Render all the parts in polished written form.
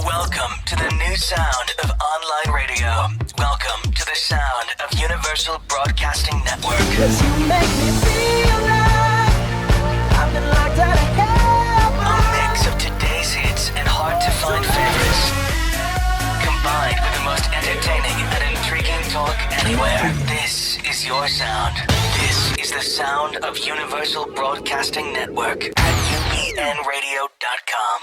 Welcome to the new sound of online radio. Welcome to the sound of Universal Broadcasting Network. 'Cause you make me feel like I've been locked out of heaven. A mix of today's hits and hard-to-find favorites, combined with the most entertaining and intriguing talk anywhere. This is your sound. This is the sound of Universal Broadcasting Network at UBNradio.com.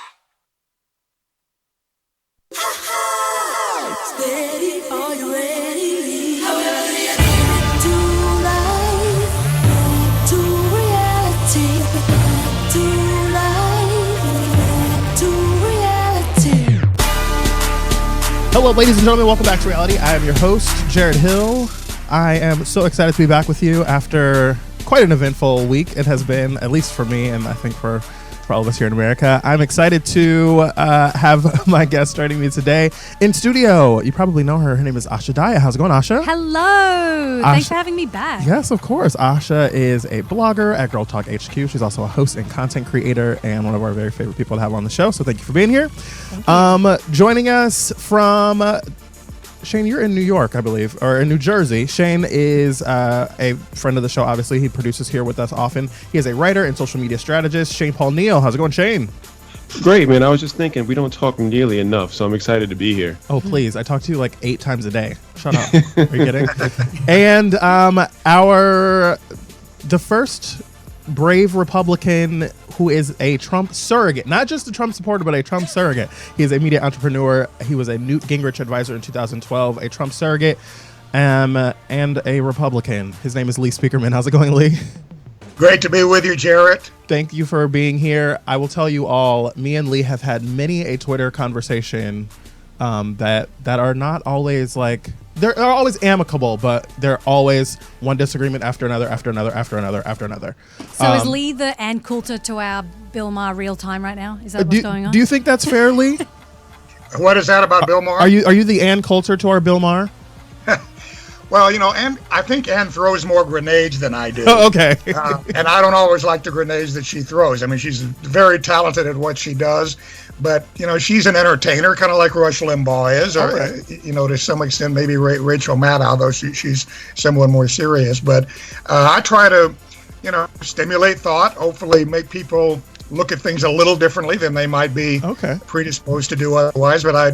Steady, are you ready? To life, to reality, to life, to reality. Hello, ladies and gentlemen. Welcome back to reality. I am your host, Jarrett Hill. I am so excited to be back with you after quite an eventful week. It has been, at least for me, and I think for all of us here in America. I'm excited to have my guest joining me today in studio. You probably know her. Her name is Asha Daya. How's it going, Asha? Hello. Thanks for having me back. Yes, of course. Asha is a blogger at Girl Talk HQ. She's also a host and content creator and one of our very favorite people to have on the show. So thank you for being here. Joining us from Shane, you're in New York, I believe, or in New Jersey. Shane is a friend of the show, obviously. He produces here with us often. He is a writer and social media strategist. Shane Paul Neal. How's it going, Shane? Great, man. I was just thinking, we don't talk nearly enough, so I'm excited to be here. Oh, please. I talk to you like 8 times a day. Shut up. Are you kidding? And the first brave Republican who is a Trump surrogate, not just a Trump supporter, but a Trump surrogate. He is a media entrepreneur. He was a Newt Gingrich advisor in 2012, a Trump surrogate, and a Republican. His name is Lee Speakerman. How's it going, Lee? Great to be with you, Jarrett. Thank you for being here. I will tell you all, me and Lee have had many a Twitter conversation that are not always like, they're always amicable, but they're always one disagreement after another, after another, after another, after another. So is Lee the Ann Coulter to our Bill Maher real time right now? Is that what's going on? Do you think that's fair, Lee? What is that about Bill Maher? Are you the Ann Coulter to our Bill Maher? Well, Ann, I think Ann throws more grenades than I do. Oh, okay. And I don't always like the grenades that she throws. I mean, she's very talented at what she does, but, she's an entertainer, kind of like Rush Limbaugh is, or, to some extent, maybe Rachel Maddow, though she's somewhat more serious. But I try to, stimulate thought, hopefully make people look at things a little differently than they might be predisposed to do otherwise. But I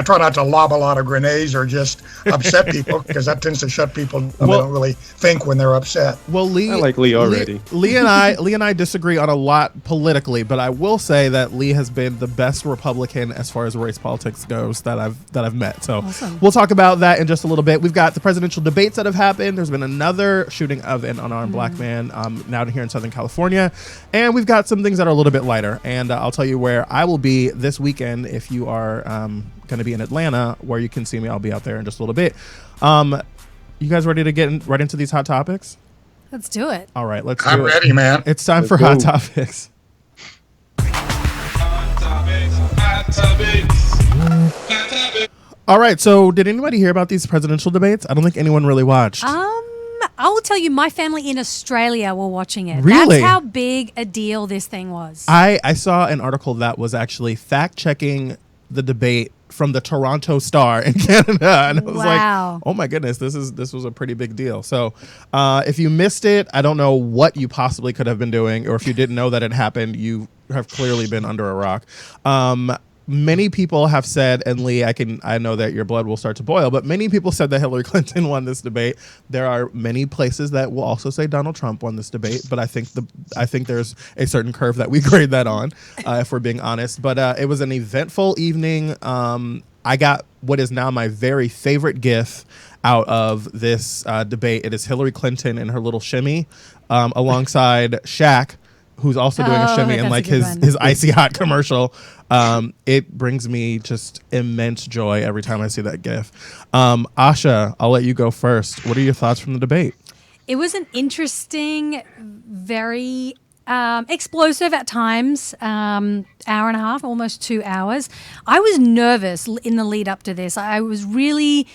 try not to lob a lot of grenades or just upset people, because that tends to shut people down. They don't really think when they're upset. Well, Lee, I like Lee already. Lee and I disagree on a lot politically, but I will say that Lee has been the best Republican as far as race politics goes that I've met. So We'll talk about that in just a little bit. We've got the presidential debates that have happened. There's been another shooting of an unarmed black man now here in Southern California, and we've got some things that are a little bit lighter, and I'll tell you where I will be this weekend. If you are going to be in Atlanta, where you can see me, I'll be out there in just a little bit. You guys ready to get right into these hot topics? Let's do it. All right, let's do it. I'm ready, man. It's time for hot topics. Hot topics. All right, so did anybody hear about these presidential debates? I don't think anyone really watched. I will tell you, my family in Australia were watching it. Really? That's how big a deal this thing was. I saw an article that was actually fact-checking the debate from the Toronto Star in Canada, and I was like, oh my goodness, this was a pretty big deal. So if you missed it, I don't know what you possibly could have been doing, or if you didn't know that it happened, you have clearly been under a rock. Many people have said, and Lee, I know that your blood will start to boil, but many people said that Hillary Clinton won this debate. There are many places that will also say Donald Trump won this debate, but I think there's a certain curve that we grade that on, if we're being honest. But it was an eventful evening. I got what is now my very favorite GIF out of this debate. It is Hillary Clinton and her little shimmy alongside Shaq, who's also doing a shimmy in like his Icy Hot commercial. It brings me just immense joy every time I see that GIF. Asha, I'll let you go first. What are your thoughts from the debate? It was an interesting, very explosive at times, hour and a half, almost 2 hours. I was nervous in the lead up to this. I was really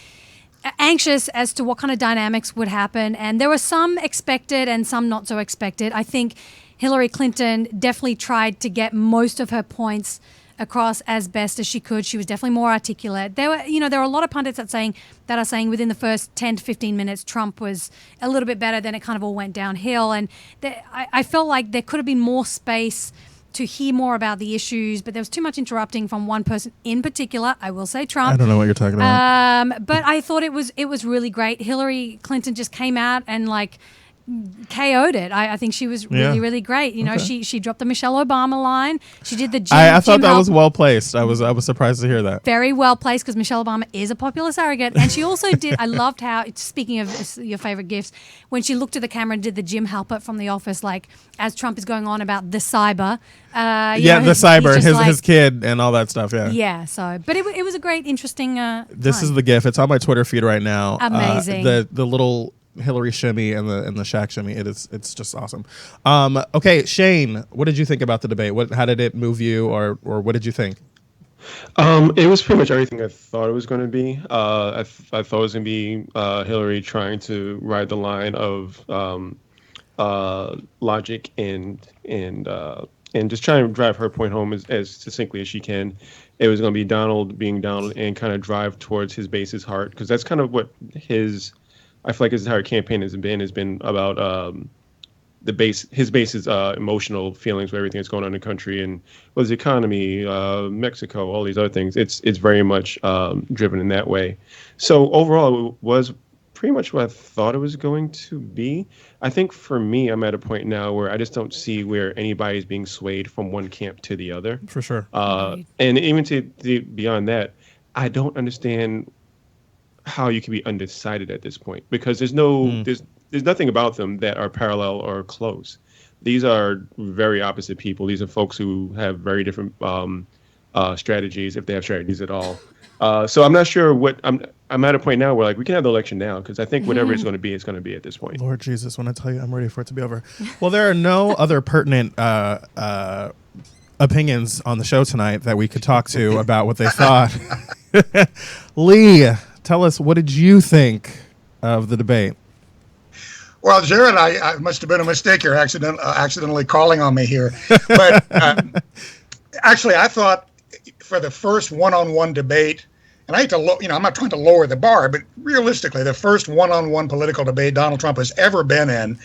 anxious as to what kind of dynamics would happen. And there were some expected and some not so expected. I think Hillary Clinton definitely tried to get most of her points across as best as she could. She was definitely more articulate. There were a lot of pundits that are saying within the first 10 to 15 minutes, Trump was a little bit better. Then it kind of all went downhill. And I felt like there could have been more space to hear more about the issues, but there was too much interrupting from one person in particular. I will say Trump. I don't know what you're talking about. But I thought it was really great. Hillary Clinton just came out and KO'd it. I think she was really, really great. She dropped the Michelle Obama line. She did the Jim. I thought that was well placed. I was surprised to hear that. Very well placed because Michelle Obama is a popular surrogate, and she also did. I loved how, speaking of your favorite gifts, when she looked at the camera and did the Jim Halpert from The Office, as Trump is going on about the cyber. The cyber, his kid, and all that stuff. Yeah. Yeah. So, but it was a great, interesting. This time. is the GIF. It's on my Twitter feed right now. Amazing. The little Hillary shimmy and the Shaq shimmy. It's just awesome. Okay, Shane, what did you think about the debate? How did it move you, or what did you think? It was pretty much everything I thought it was going to be. I thought it was going to be Hillary trying to ride the line of logic and just trying to drive her point home as succinctly as she can. It was going to be Donald being Donald and kind of drive towards his base's heart, because that's kind of what I feel like his entire campaign has been about his base's emotional feelings with everything that's going on in the country, and the economy, Mexico, all these other things. It's very much driven in that way. So overall, it was pretty much what I thought it was going to be. I think for me, I'm at a point now where I just don't see where anybody's being swayed from one camp to the other. For sure. And even to beyond that, I don't understand how you can be undecided at this point, because there's nothing about them that are parallel or close. These are very opposite people. These are folks who have very different strategies, if they have strategies at all. So I'm not sure what I'm at a point now where we can have the election now, because I think whatever it's going to be at this point. Lord Jesus, when I tell you I'm ready for it to be over. Well, there are no other pertinent opinions on the show tonight that we could talk to about what they thought. Lee, tell us, what did you think of the debate? Well, Jarrett, I must have been a mistake here, accidentally calling on me here. But actually, I thought for the first one-on-one debate, and I hate to, I'm not trying to lower the bar, but realistically, the first one-on-one political debate Donald Trump has ever been in,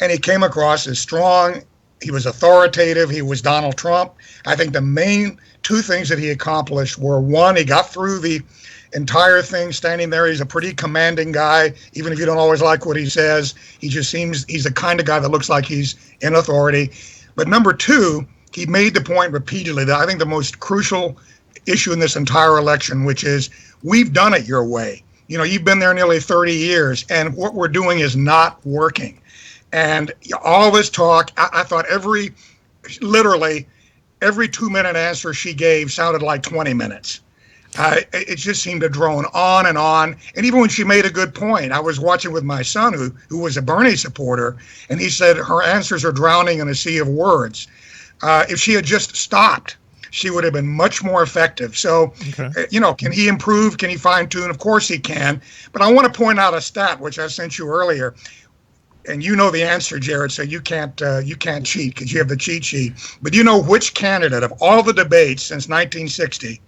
and he came across as strong. He was authoritative. He was Donald Trump. I think the main two things that he accomplished were, one, he got through the entire thing standing there. He's a pretty commanding guy, even if you don't always like what he says. He just seems, he's the kind of guy that looks like he's in authority. But number two, he made the point repeatedly that I think the most crucial issue in this entire election, which is, we've done it your way. You've been there nearly 30 years, and what we're doing is not working. And all this talk, I thought literally every 2-minute answer she gave sounded like 20 minutes. It just seemed to drone on and on. And even when she made a good point, I was watching with my son, who was a Bernie supporter, and he said her answers are drowning in a sea of words. If she had just stopped, she would have been much more effective. So, can he improve? Can he fine tune? Of course he can. But I want to point out a stat, which I sent you earlier. And you know the answer, Jarrett, so you can't cheat because you have the cheat sheet. But you know which candidate of all the debates since 1960,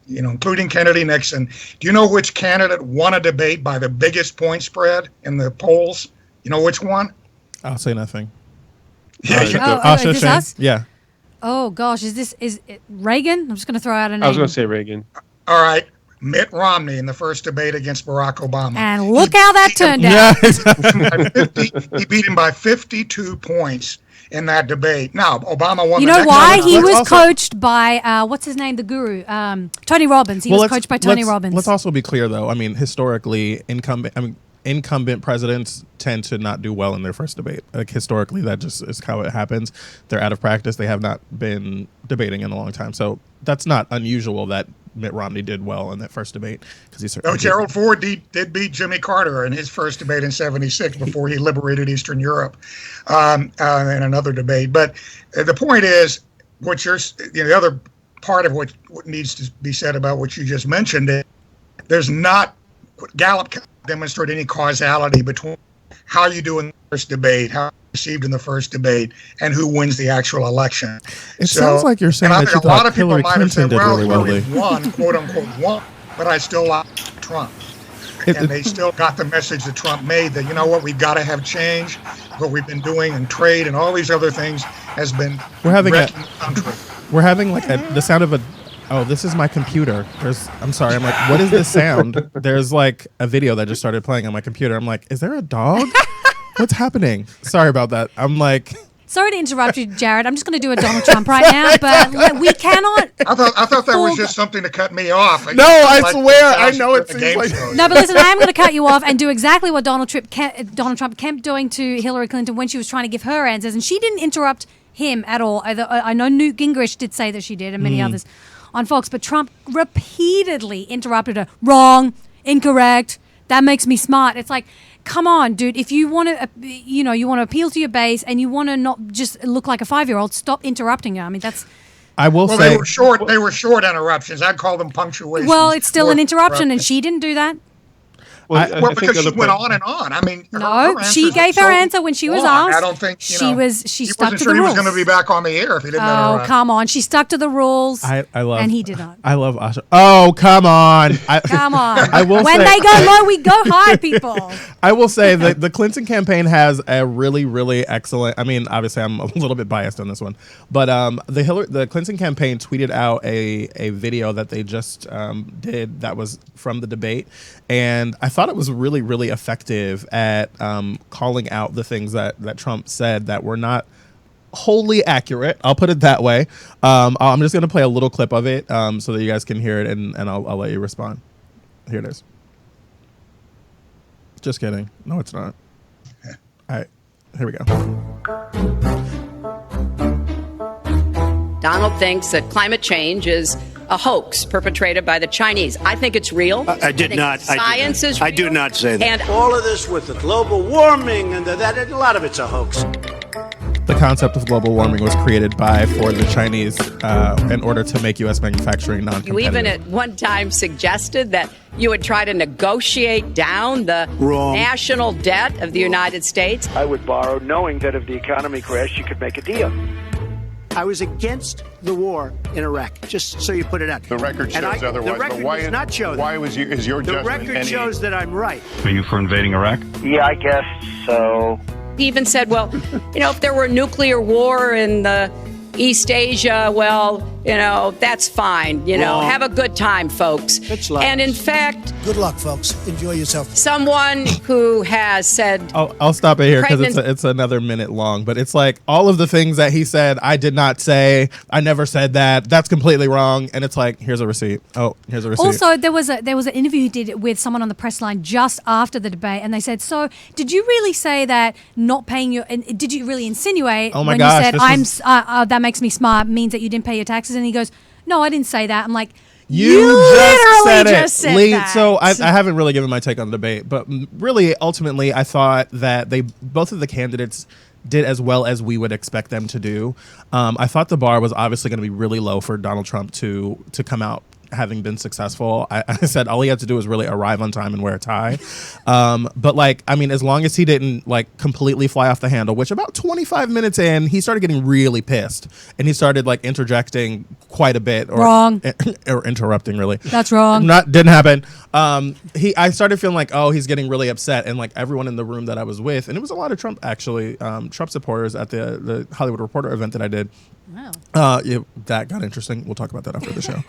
including Kennedy, Nixon, do you know which candidate won a debate by the biggest point spread in the polls? You know which one? I'll say nothing. Yeah, is this us? Yeah. Oh gosh, is it Reagan? I'm just going to throw out a name. I was going to say Reagan. All right. Mitt Romney in the first debate against Barack Obama. And look how that turned out. He beat him by 52 points in that debate. Now, Obama won. You know why? He was coached by, what's his name, the guru? Tony Robbins. He was coached by Tony Robbins. Let's also be clear, though. I mean, historically, incumbent presidents tend to not do well in their first debate. Historically, that just is how it happens. They're out of practice. They have not been debating in a long time. So that's not unusual that Mitt Romney did well in that first debate, because he certainly Gerald Ford did beat Jimmy Carter in his first debate in '76 before he liberated Eastern Europe in another debate. But the point is, the other part of what needs to be said about what you just mentioned is, there's not, Gallup can't demonstrate any causality between how you do in the first debate, how received in the first debate and who wins the actual election. It sounds like you're saying that you a lot of thought people Hillary might have Clinton said, did well, really Hillary well. won, quote unquote, won, but I still like Trump. And they still got the message that Trump made that, you know what, we've got to have change. What we've been doing in trade and all these other things has been wrecking the country. We're having like the sound of a. Oh, this is my computer. I'm sorry. I'm like, what is this sound? There's like a video that just started playing on my computer. I'm like, is there a dog? What's happening? Sorry about that. I'm like. Sorry to interrupt you, Jarrett. I'm just going to do a Donald Trump right now, but we cannot. I thought that was just something to cut me off. No, I swear. I know it seems like. No, but listen, I am going to cut you off and do exactly what Donald Trump kept doing to Hillary Clinton when she was trying to give her answers, and she didn't interrupt him at all. I know Newt Gingrich did say that she did, and many others on Fox, but Trump repeatedly interrupted her. Wrong, incorrect. That makes me smart. It's like, come on, dude. If you want to, you want to appeal to your base and you want to not just look like a 5-year-old, stop interrupting her. I mean, that's. I will say they were short. They were short interruptions. I'd call them punctuations. Well, it's still an interruption, and she didn't do that. Well, because she went on and on. I mean, no, she gave her answer when she was asked. I don't think she stuck to the rules. He was going to be back on the air if he didn't interrupt. Oh, come on. She stuck to the rules. I love, and he did not. I love Asha. Oh, come on. Come on. I will when say, they go low, we go high, people. I will say that the Clinton campaign has a really, really excellent. I mean, obviously, I'm a little bit biased on this one, but the Clinton campaign tweeted out a video that they just did that was from the debate, and I thought it was really, really effective at calling out the things that Trump said that were not wholly accurate. I'll put it that way. I'm just going to play a little clip of it so that you guys can hear it, and I'll let you respond. Here it is. Just kidding. No, it's not. All right. Here we go. Donald thinks that climate change is a hoax perpetrated by the Chinese. I think it's real. I did not. Science is real. I do not say that. And all of this with the global warming and that, a lot of it's a hoax. The concept of global warming was created for the Chinese in order to make U.S. manufacturing non-competitive. You even at one time suggested that you would try to negotiate down the national debt of the United States. I would borrow knowing that if the economy crashed, you could make a deal. I was against the war in Iraq, just so you put it out. The record shows otherwise. The record does not show that. Why is your judgment? The record shows that I'm right. Are you for invading Iraq? Yeah, I guess so. He even said, well, if there were a nuclear war in the East Asia, well, that's fine. Have a good time, folks. And in fact, good luck, folks. Enjoy yourself. Someone who has said, I'll stop it here because it's another minute long. But it's like all of the things that he said, I did not say. I never said that. That's completely wrong. And it's like, here's a receipt. Oh, here's a receipt. Also, there was an interview he did with someone on the press line just after the debate, and they said, "So, did you really say that not paying your? And did you really insinuate when you said that makes me smart means that you didn't pay your taxes?" And he goes, "No, I didn't say that." I'm like, you literally just said Lee, that. So I haven't really given my take on the debate, but really, ultimately, I thought that both of the candidates did as well as we would expect them to do. I thought the bar was obviously going to be really low for Donald Trump to come out having been successful. I said all he had to do was really arrive on time and wear a tie. But as long as he didn't completely fly off the handle, which about 25 minutes in, he started getting really pissed and he started interjecting quite a bit or interrupting really. That's wrong. Didn't happen. I started feeling he's getting really upset, and everyone in the room that I was with, and it was a lot of Trump actually, Trump supporters at the Hollywood Reporter event that I did. Wow. That got interesting. We'll talk about that after the show.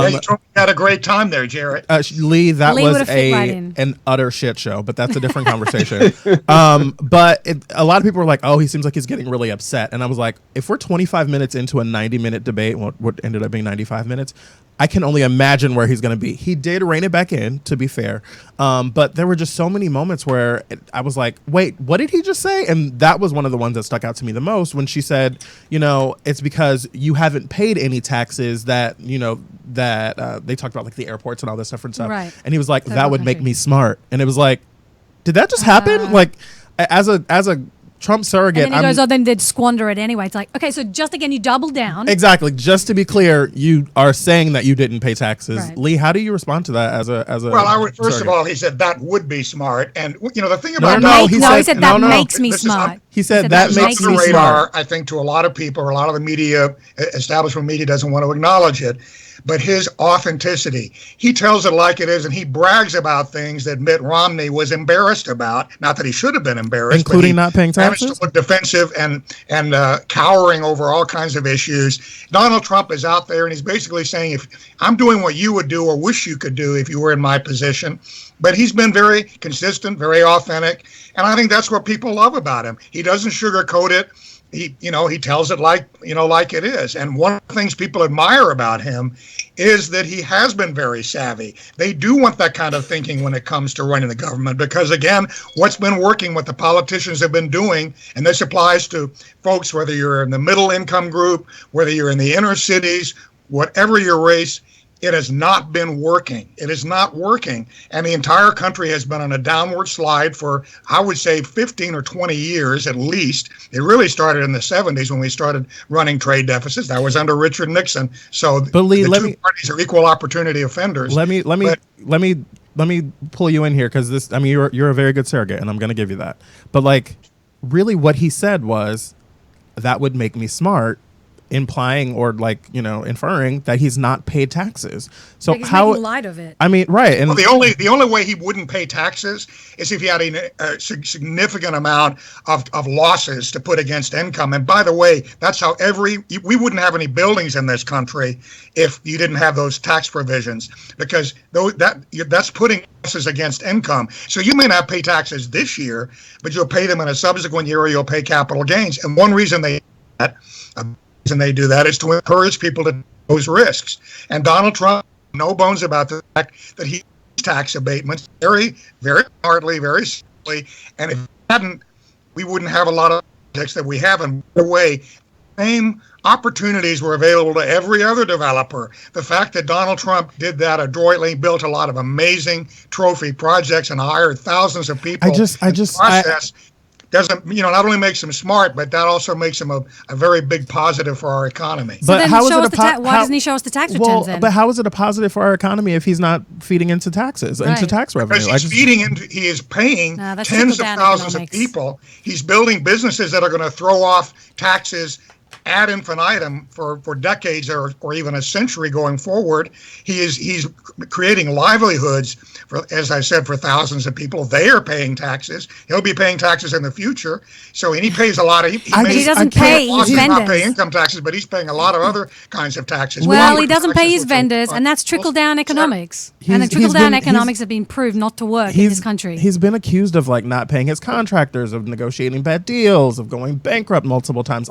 You had a great time there, Jarrett. Lee, that was an utter shit show, but that's a different conversation. But a lot of people were like, "Oh, he seems like he's getting really upset," and I was like, "If we're 25 minutes into a 90-minute debate, what ended up being 95 minutes." I can only imagine where he's going to be. He did rein it back in, to be fair. But there were just so many moments where I was like, wait, what did he just say? And that was one of the ones that stuck out to me the most when she said, it's because you haven't paid any taxes that they talked about the airports and all this different stuff. Right. And he was like, that would make me smart. And it was like, did that just happen? As a Trump surrogate. And then he goes, then they'd squander it anyway. It's like, okay, so just again, you double down. Exactly. Just to be clear, you are saying that you didn't pay taxes. Right. Lee, how do you respond to that as a Well, I would, first of all, he said that would be smart. And, the thing about he said that makes me smart. He said that makes the me radar, smart. I think, to a lot of people, or a lot of the media, establishment media doesn't want to acknowledge it. But his authenticity, he tells it like it is, and he brags about things that Mitt Romney was embarrassed about. Not that he should have been embarrassed, including not paying managed taxes. to look defensive and cowering over all kinds of issues. Donald Trump is out there, and he's basically saying, "If I'm doing what you would do or wish you could do if you were in my position," but he's been very consistent, very authentic, and I think that's what people love about him. He doesn't sugarcoat it. He tells it like it is. And one of the things people admire about him is that he has been very savvy. They do want that kind of thinking when it comes to running the government, because again, what's been working, what the politicians have been doing, and this applies to folks, whether you're in the middle income group, whether you're in the inner cities, whatever your race, it has not been working. It is not working. And the entire country has been on a downward slide for, I would say, 15 or 20 years at least. It really started in the 70s when we started running trade deficits. That was under Richard Nixon. So the two parties are equal opportunity offenders. Let me pull you in here, because you're a very good surrogate, and I'm going to give you that. But like, really, what he said was that would make me smart, implying or inferring that he's not paid taxes. So he's how making light of it? I mean, right? And the only way he wouldn't pay taxes is if he had a significant amount of losses to put against income. And by the way, that's how we wouldn't have any buildings in this country if you didn't have those tax provisions, because that's putting losses against income. So you may not pay taxes this year, but you'll pay them in a subsequent year, or you'll pay capital gains. And one reason they do that is to encourage people to take those risks. And Donald Trump, no bones about the fact that he tax abatements very, very smartly, very simply. And if he hadn't, we wouldn't have a lot of projects that we have. And by the way, same opportunities were available to every other developer. The fact that Donald Trump did that adroitly, built a lot of amazing trophy projects and hired thousands of people. Doesn't, not only makes him smart, but that also makes him a very big positive for our economy. So then why doesn't he show us the tax returns then? But how is it a positive for our economy if he's not feeding into taxes, into tax revenue? Because he is paying tens of thousands of people. He's building businesses that are going to throw off taxes ad infinitum for decades or even a century going forward. He's creating livelihoods for, as I said, for thousands of people. They are paying taxes. He'll be paying taxes in the future. So, and he pays a lot of. He doesn't pay his vendors. Not pay income taxes, but he's paying a lot of other kinds of taxes. Well, he doesn't pay his vendors, and that's trickle down economics. And the trickle down economics have been proved not to work in this country. He's been accused of not paying his contractors, of negotiating bad deals, of going bankrupt multiple times.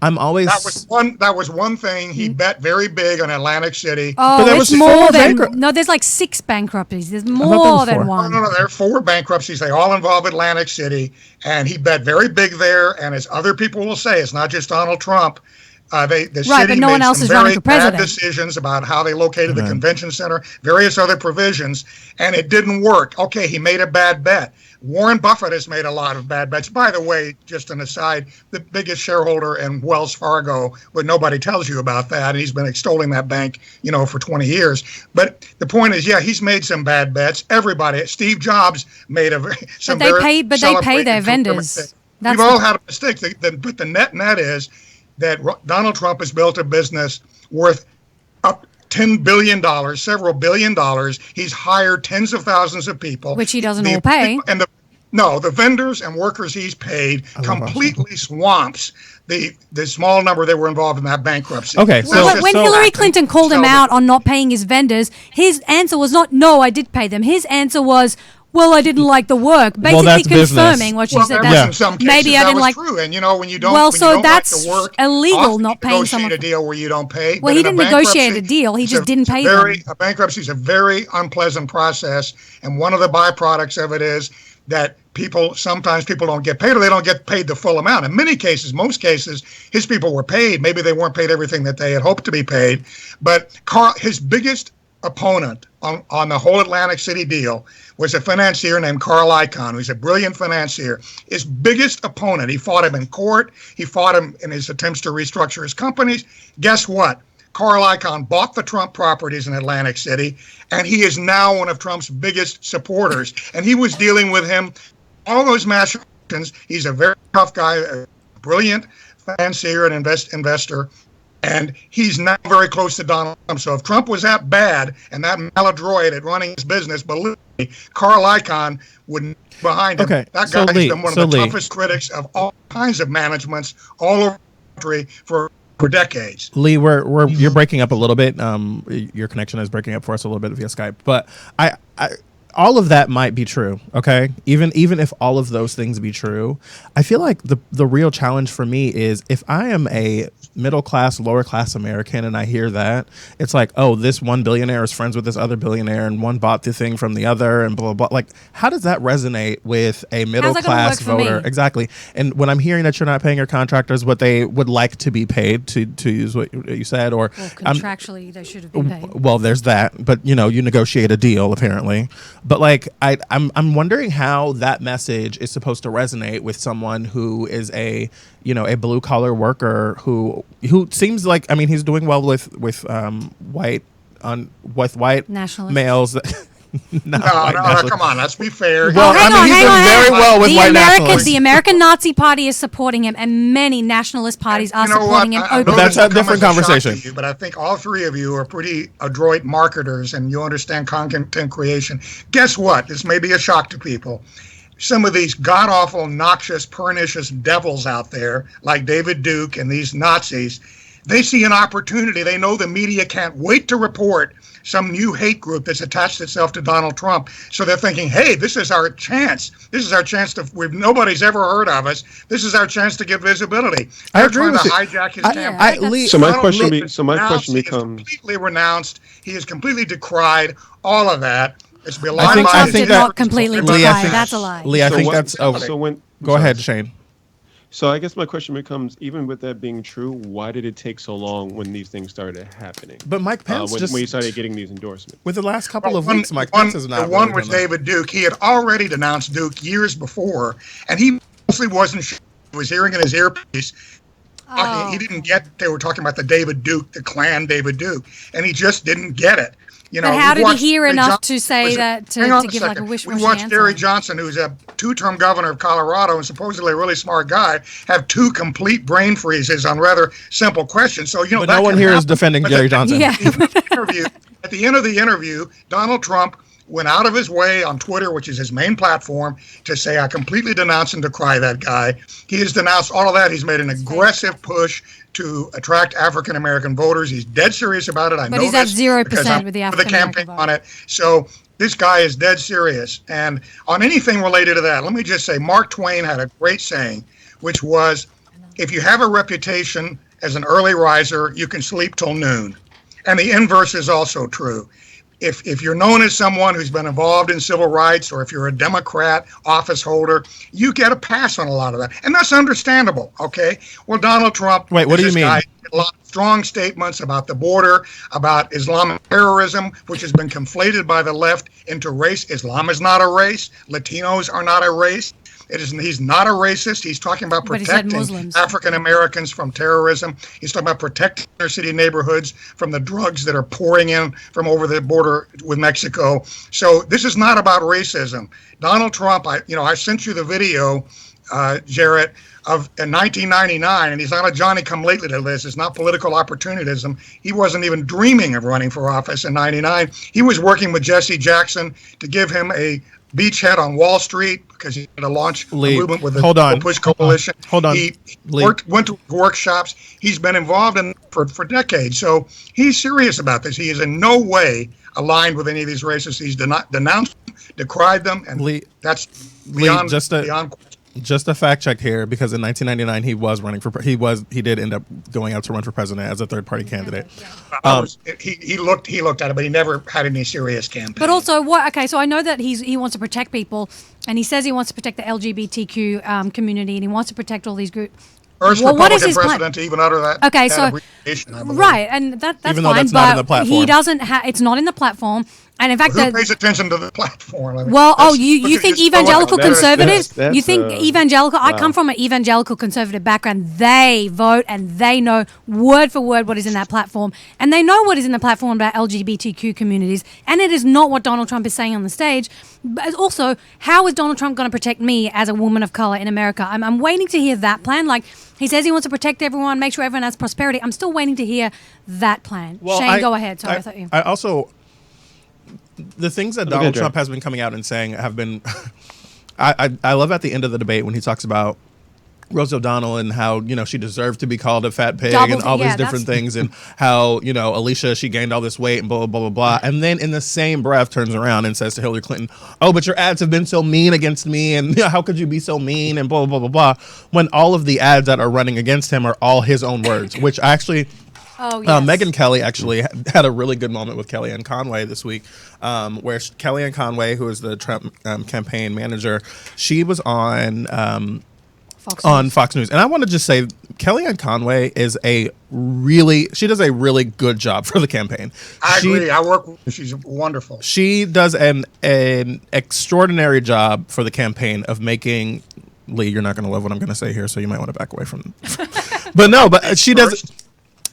I'm always that was one thing he bet very big on Atlantic City. Oh, but it's more than there's like 6 bankruptcies. There's more than one. No, there are 4 bankruptcies. They all involve Atlantic City, and he bet very big there. And as other people will say, it's not just Donald Trump. The city no one else is running for president. Bad decisions about how they located the convention center, various other provisions, and it didn't work. Okay, he made a bad bet. Warren Buffett has made a lot of bad bets. By the way, just an aside, the biggest shareholder in Wells Fargo, but nobody tells you about that. And he's been extolling that bank, for 20 years. But the point is, he's made some bad bets. Everybody, Steve Jobs made some. But they pay their vendors. We've all had a mistake. But the net is that Donald Trump has built a business worth up $10 billion, several $1 billion. He's hired tens of thousands of people. Which he doesn't all pay. And the vendors and workers he's paid completely swamps the small number that were involved in that bankruptcy. Okay, so when Hillary Clinton called him out on not paying his vendors, his answer was not, no, I did pay them. His answer was, well, I didn't like the work. Basically confirming what she said. In some cases, maybe I didn't like. True. And when you don't, that's like the work, illegal. Not paying someone. Negotiate a deal where you don't pay. Well, he didn't negotiate a deal. He just didn't pay them. A bankruptcy is a very unpleasant process, and one of the byproducts of it is that sometimes people don't get paid, or they don't get paid the full amount. In many cases, most cases, his people were paid. Maybe they weren't paid everything that they had hoped to be paid, but his biggest opponent on the whole Atlantic City deal was a financier named Carl Icahn, who's a brilliant financier. His biggest opponent, he fought him in court, he fought him in his attempts to restructure his companies. Guess what? Carl Icahn bought the Trump properties in Atlantic City, and he is now one of Trump's biggest supporters. And he was dealing with him, all those machinations. He's a very tough guy, a brilliant financier and investor. And he's not very close to Donald Trump. So if Trump was that bad and that maladroit at running his business, believe me, Carl Icahn wouldn't be behind him. Okay, That so guy's Lee, been one so of the Lee. toughest critics of all kinds of managements all over the country for decades. Lee, you're breaking up a little bit. Your connection is breaking up for us a little bit via Skype. But I all of that might be true. Okay, even if all of those things be true, I feel like the real challenge for me is if I am a middle class, lower class American, and I hear that, it's like, oh, this one billionaire is friends with this other billionaire, and one bought the thing from the other, and blah blah blah. Like, how does that resonate with a middle class voter? Exactly. And when I'm hearing that you're not paying your contractors what they would like to be paid, to use what you said, or contractually they should have been paid. Well, there's that, but you negotiate a deal apparently. But like, I'm wondering how that message is supposed to resonate with someone who is a blue collar worker who seems like, I mean, he's doing well with white nationalists. Males. No, come on, let's be fair. Well, hang he's doing very well with white nationalists. The American Nazi Party is supporting him, and many nationalist parties are supporting him openly. But that's a different conversation. But I think all three of you are pretty adroit marketers, and you understand content creation. Guess what? This may be a shock to people. Some of these god-awful, noxious, pernicious devils out there, like David Duke and these Nazis, they see an opportunity. They know the media can't wait to report some new hate group that's attached itself to Donald Trump. So they're thinking, hey, this is our chance. This is our chance to, nobody's ever heard of us. This is our chance to get visibility. They're trying to hijack his campaign. So my question becomes, he is completely renounced. He is completely decried. All of that. It's been Trump did not completely decry. That's a lie. Lee, I think that's over. Go ahead, Shane. So I guess my question becomes, even with that being true, why did it take so long when these things started happening? But Mike Pence when you started getting these endorsements. With the last couple of weeks, Mike Pence is not. The one with David Duke, he had already denounced Duke years before, and he mostly wasn't sure. He was hearing in his earpiece. He didn't get, they were talking about the David Duke, the clan David Duke, and he just didn't get it. But how did he hear enough to say that, to give like a wish-washy answer? We watched Gary Johnson, who's a two-term governor of Colorado and supposedly a really smart guy, have two complete brain freezes on rather simple questions. So, but no one here is defending Gary Johnson. Yeah. At the end of the interview, Donald Trump went out of his way on Twitter, which is his main platform, to say, I completely denounce and decry that guy. He has denounced all of that. He's made an aggressive push to attract African-American voters. He's dead serious about it. I know he's at 0% with the African-American vote. On it. So this guy is dead serious. And on anything related to that, let me just say, Mark Twain had a great saying, which was, if you have a reputation as an early riser, you can sleep till noon. And the inverse is also true. If you're known as someone who's been involved in civil rights, or if you're a Democrat office holder, you get a pass on a lot of that. And that's understandable, okay? Well, Donald Trump... Wait, what do you mean? A lot of strong statements about the border, about Islamic terrorism, which has been conflated by the left into race. Islam is not a race. Latinos are not a race. He's not a racist. He's talking about protecting African Americans from terrorism. He's talking about protecting inner city neighborhoods from the drugs that are pouring in from over the border with Mexico. So this is not about racism. Donald Trump, I sent you the video, Jarrett, of in 1999, and he's not a Johnny-come-lately to this. It's not political opportunism. He wasn't even dreaming of running for office in 99. He was working with Jesse Jackson to give him a beachhead on Wall Street because he had to launch a movement with the Push Coalition. He went to workshops. He's been involved in for decades. So he's serious about this. He is in no way aligned with any of these racists. He's denounced them, decried them, and that's beyond question. Just a fact check here, because in 1999 he was running for he did end up going out to run for president as a third party candidate. He looked at it, but he never had any serious campaign. But also, so I know that he wants to protect people, and he says he wants to protect the LGBTQ community, and he wants to protect all these groups. First Republican president to even utter that. Okay, so right, and that's even fine, that's not in the platform. He doesn't. It's not in the platform, And in fact, who pays attention to the platform? I mean, you think evangelical conservatives? You think evangelical? Wow. I come from an evangelical conservative background. They vote and they know word for word what is in that platform, and they know what is in the platform about LGBTQ communities. And it is not what Donald Trump is saying on the stage. But also, how is Donald Trump going to protect me as a woman of color in America? I'm waiting to hear that plan. Like, he says he wants to protect everyone, make sure everyone has prosperity. I'm still waiting to hear that plan. Well, Shane, go ahead. Sorry, I thought you. I also, the things that Donald Trump has been coming out and saying have been, I love at the end of the debate when he talks about Rose O'Donnell and how, she deserved to be called a fat pig and all these different things, and how, Alicia, she gained all this weight and blah, blah, blah, blah, blah. And then in the same breath turns around and says to Hillary Clinton, oh, but your ads have been so mean against me, and how could you be so mean, and blah, blah, blah, blah, blah, when all of the ads that are running against him are all his own words, which actually... Oh, yes. Megyn Kelly actually had a really good moment with Kellyanne Conway this week, where Kellyanne Conway, who is the Trump campaign manager, she was on Fox News. And I want to just say Kellyanne Conway does a really good job for the campaign. I agree. I work with her. She's wonderful. She does an extraordinary job for the campaign of making... Lee, you're not going to love what I'm going to say here, so you might want to back away from... But she does...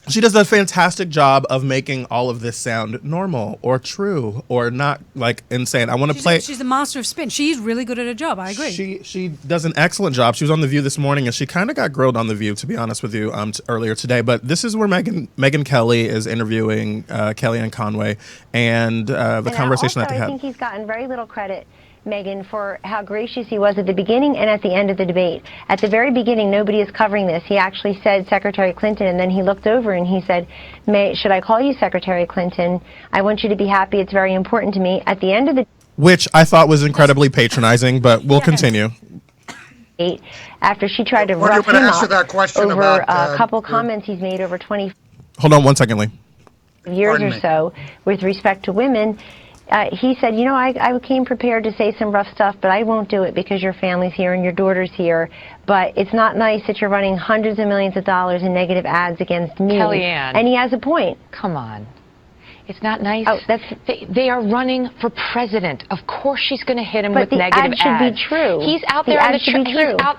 She does a fantastic job of making all of this sound normal or true or not like insane. I want to play. She's the master of spin. She's really good at her job. I agree. She does an excellent job. She was on The View this morning, and she kind of got grilled on The View, to be honest with you, earlier today. But this is where Megyn Kelly is interviewing Kellyanne Conway, and the conversation that they had. I think he's gotten very little credit, Megyn, for how gracious he was at the beginning and at the end of the debate. At the very beginning, nobody is covering this. He actually said Secretary Clinton, and then he looked over and he said, should I call you Secretary Clinton? I want you to be happy. It's very important to me. At the end of the... Which I thought was incredibly patronizing, but we'll continue. After she tried to rough him up over a couple comments he's made over 20... Hold on 1 second, Lee. ...years or so with respect to women... he said, I came prepared to say some rough stuff, but I won't do it because your family's here and your daughter's here. But it's not nice that you're running hundreds of millions of dollars in negative ads against me. Kellyanne. And he has a point. Come on. It's not nice. Oh, they are running for president. Of course she's going to hit him with negative ads. But the ad should be true. He's out there on the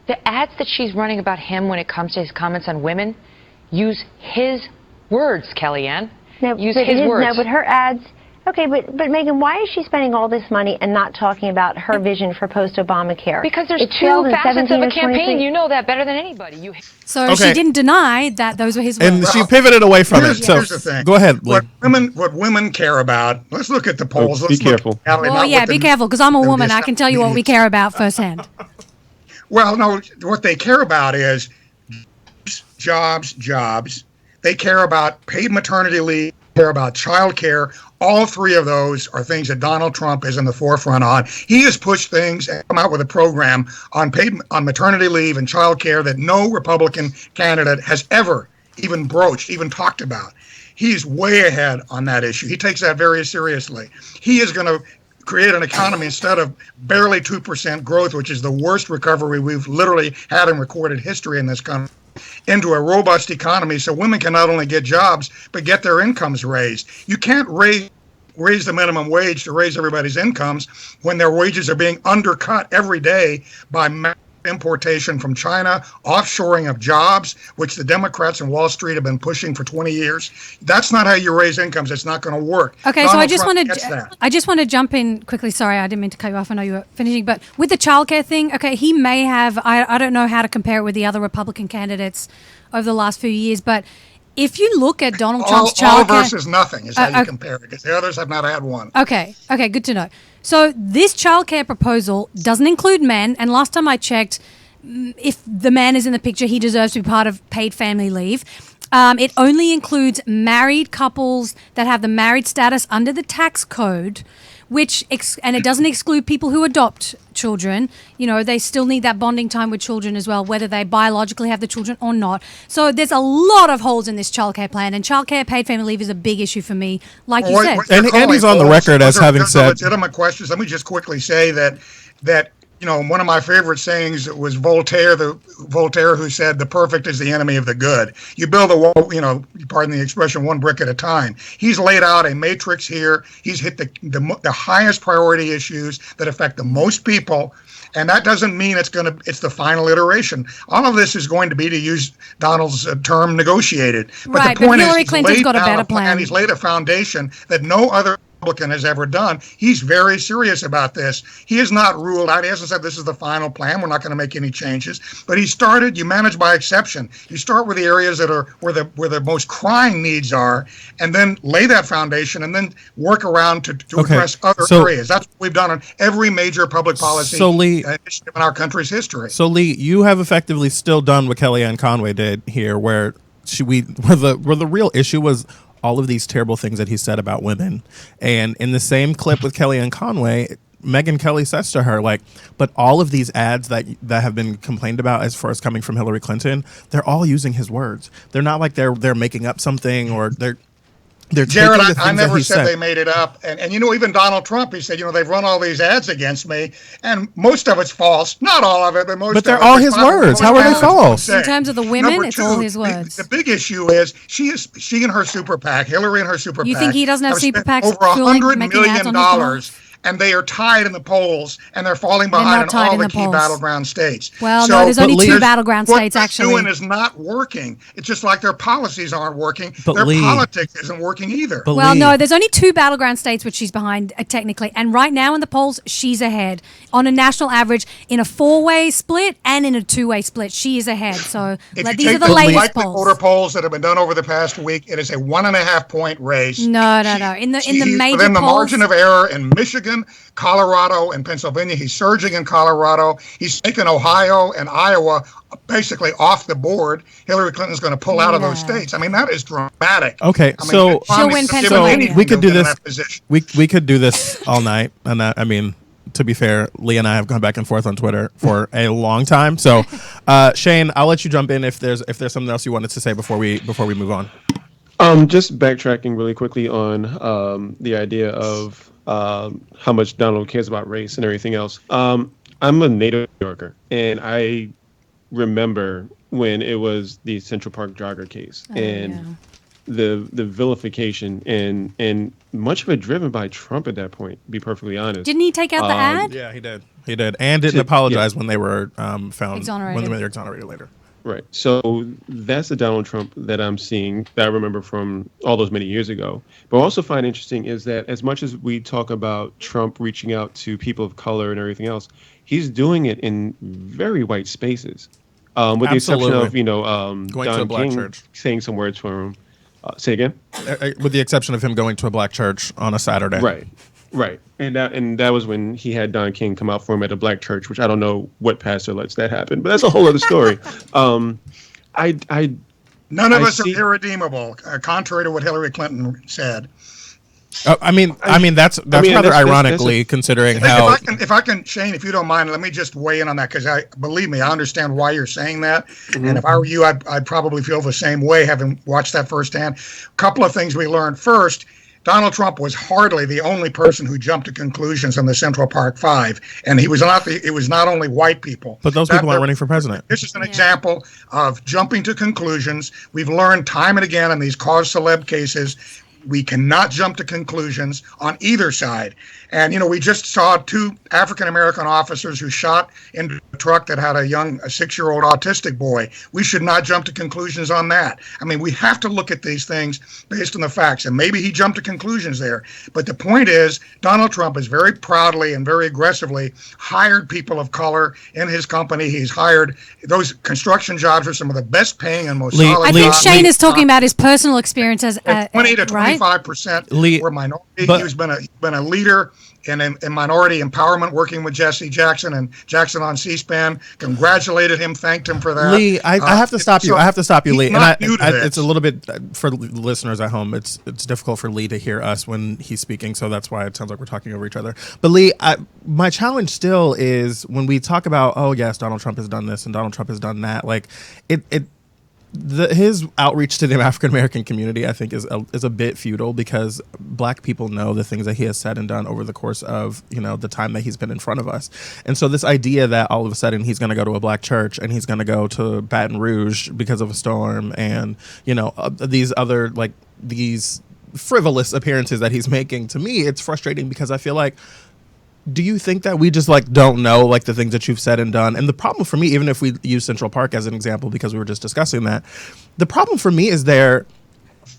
The ads that she's running about him when it comes to his comments on women use his words, Kellyanne. Use his words. No, but her ads... Okay, but Megyn, why is she spending all this money and not talking about her vision for post-Obamacare? Because there's two facets of a campaign. You know that better than anybody. She didn't deny that those were his words. And she pivoted away from it. So here's the thing. Go ahead, Lee. What women care about, let's look at the polls. Be careful. Be careful, because I'm a woman. I can tell you what we care about firsthand. Well, no, what they care about is jobs. They care about paid maternity leave, care about child care. All three of those are things that Donald Trump is in the forefront on. He has pushed things and come out with a program on maternity leave and child care that no Republican candidate has ever even broached, even talked about. He's way ahead on that issue. He takes that very seriously. He is going to create an economy instead of barely 2% growth, which is the worst recovery we've literally had in recorded history in this country, into a robust economy so women can not only get jobs but get their incomes raised. You can't raise the minimum wage to raise everybody's incomes when their wages are being undercut every day by importation from China, offshoring of jobs, which the Democrats and Wall Street have been pushing for 20 years. That's not how you raise incomes. It's not going to work. Okay, Donald so I just want to jump in quickly. Sorry, I didn't mean to cut you off. I know you were finishing, but with the childcare thing, okay, he may have. I don't know how to compare it with the other Republican candidates over the last few years, but if you look at Donald Trump's childcare, all versus nothing is how you compare it, because the others have not had one. Okay, good to know. So this childcare proposal doesn't include men, and last time I checked, if the man is in the picture, he deserves to be part of paid family leave. It only includes married couples that have the married status under the tax code, and it doesn't exclude people who adopt children. They still need that bonding time with children as well, whether they biologically have the children or not. So there's a lot of holes in this childcare plan, and childcare paid family leave is a big issue for me, like you said. And he's on the record as having said... Legitimate questions. Let me just quickly say that one of my favorite sayings was Voltaire who said, "The perfect is the enemy of the good." You build a wall, pardon the expression, one brick at a time. He's laid out a matrix here. He's hit the highest priority issues that affect the most people. And that doesn't mean it's the final iteration. All of this is going to be, to use Donald's term, negotiated. But the point is, Hillary Clinton's got a better plan. He's laid a foundation that no other Republican has ever done. He's very serious about this. He has not ruled out. He hasn't said this is the final plan. We're not going to make any changes. But he started. You manage by exception. You start with the areas that are where the most crying needs are, and then lay that foundation, and then work around to address other areas. That's what we've done on every major public policy initiative in our country's history. So Lee, you have effectively still done what Kellyanne Conway did here, where the real issue was all of these terrible things that he said about women. And in the same clip with Kellyanne Conway, Megyn Kelly says to her, but all of these ads that have been complained about as far as coming from Hillary Clinton, they're all using his words. They're not like they're making up something, or they're Jarrett, I never said they made it up. And even Donald Trump, he said, they've run all these ads against me, and most of it's false. Not all of it, but most of it. But they're all his words. How are they false? In terms of the women, it's all his words. The big issue is she and her super PAC, Hillary and her super PAC. You think he doesn't have super PACs over $100 million, and they are tied in the polls, and they're falling behind in all the key battleground states. Well, no, there's only two battleground states, actually. What they're doing is not working. It's just like their policies aren't working. Their politics isn't working either. Well, no, there's only two battleground states which she's behind, technically. And right now in the polls, she's ahead. On a national average, in a 4-way split and in a 2-way split, she is ahead. So these are the latest polls. Voter polls that have been done over the past week, it is a 1.5-point race. No. In the major within the polls, margin of error in Michigan, Colorado, and Pennsylvania. He's surging in Colorado. He's taken Ohio and Iowa basically off the board. Hillary Clinton's going to pull out of those states. I mean, that is dramatic. Okay, she'll win Pennsylvania. We could do this. We could do this all night, and to be fair, Lee and I have gone back and forth on Twitter for a long time. So, Shane, I'll let you jump in if there's something else you wanted to say before we move on. Just backtracking really quickly on the idea of how much Donald cares about race and everything else. I'm a native New Yorker, and I remember when it was the Central Park jogger case the vilification and much of it driven by Trump at that point, to be perfectly honest. Didn't he take out the ad? Yeah, he did, and didn't apologize when they were found exonerated. when they were exonerated later. Right. So that's the Donald Trump that I'm seeing, that I remember from all those many years ago. But I also find interesting is that as much as we talk about Trump reaching out to people of color and everything else, he's doing it in very white spaces. With the exception of, going Don to a black King church, saying some words for him. Say again? With the exception of him going to a black church on a Saturday. Right. And that was when he had Don King come out for him at a black church, which I don't know what pastor lets that happen, but that's a whole other story. None of us are irredeemable, contrary to what Hillary Clinton said. That's rather ironically considering how. If I can, Shane, if you don't mind, let me just weigh in on that, because believe me, I understand why you're saying that, and if I were you, I'd probably feel the same way, having watched that firsthand. A couple of things we learned. First, Donald Trump was hardly the only person who jumped to conclusions on the Central Park Five, and it was not only white people. But those people aren't running for president. This is an example of jumping to conclusions. We've learned time and again in these cause celeb cases, we cannot jump to conclusions on either side. And, we just saw 2 African-American officers who shot into a truck that had a 6-year-old autistic boy. We should not jump to conclusions on that. We have to look at these things based on the facts. And maybe he jumped to conclusions there. But the point is, Donald Trump has very proudly and very aggressively hired people of color in his company. He's hired those construction jobs are some of the best paying and most solid I think Shane is talking about his personal experience as 20 to 25% were minority. He's been a leader in minority empowerment, working with Jesse Jackson, and Jackson on C-SPAN congratulated him, thanked him for that. Lee, I have to stop you. I have to stop you, Lee. And it's a little bit for listeners at home. It's difficult for Lee to hear us when he's speaking, so that's why it sounds like we're talking over each other. But Lee, my challenge still is when we talk about, oh yes, Donald Trump has done this and Donald Trump has done that. his outreach to the African American community, I think, is a bit futile, because Black people know the things that he has said and done over the course of, you know, the time that he's been in front of us. And so this idea that all of a sudden he's going to go to a Black church and he's going to go to Baton Rouge because of a storm, and, you know, these other, like, these frivolous appearances that he's making, to me, it's frustrating, because I feel like, do you think that we just, like, don't know, like, the things that you've said and done? And the problem for me, even if we use Central Park as an example, because we were just discussing that, the problem for me is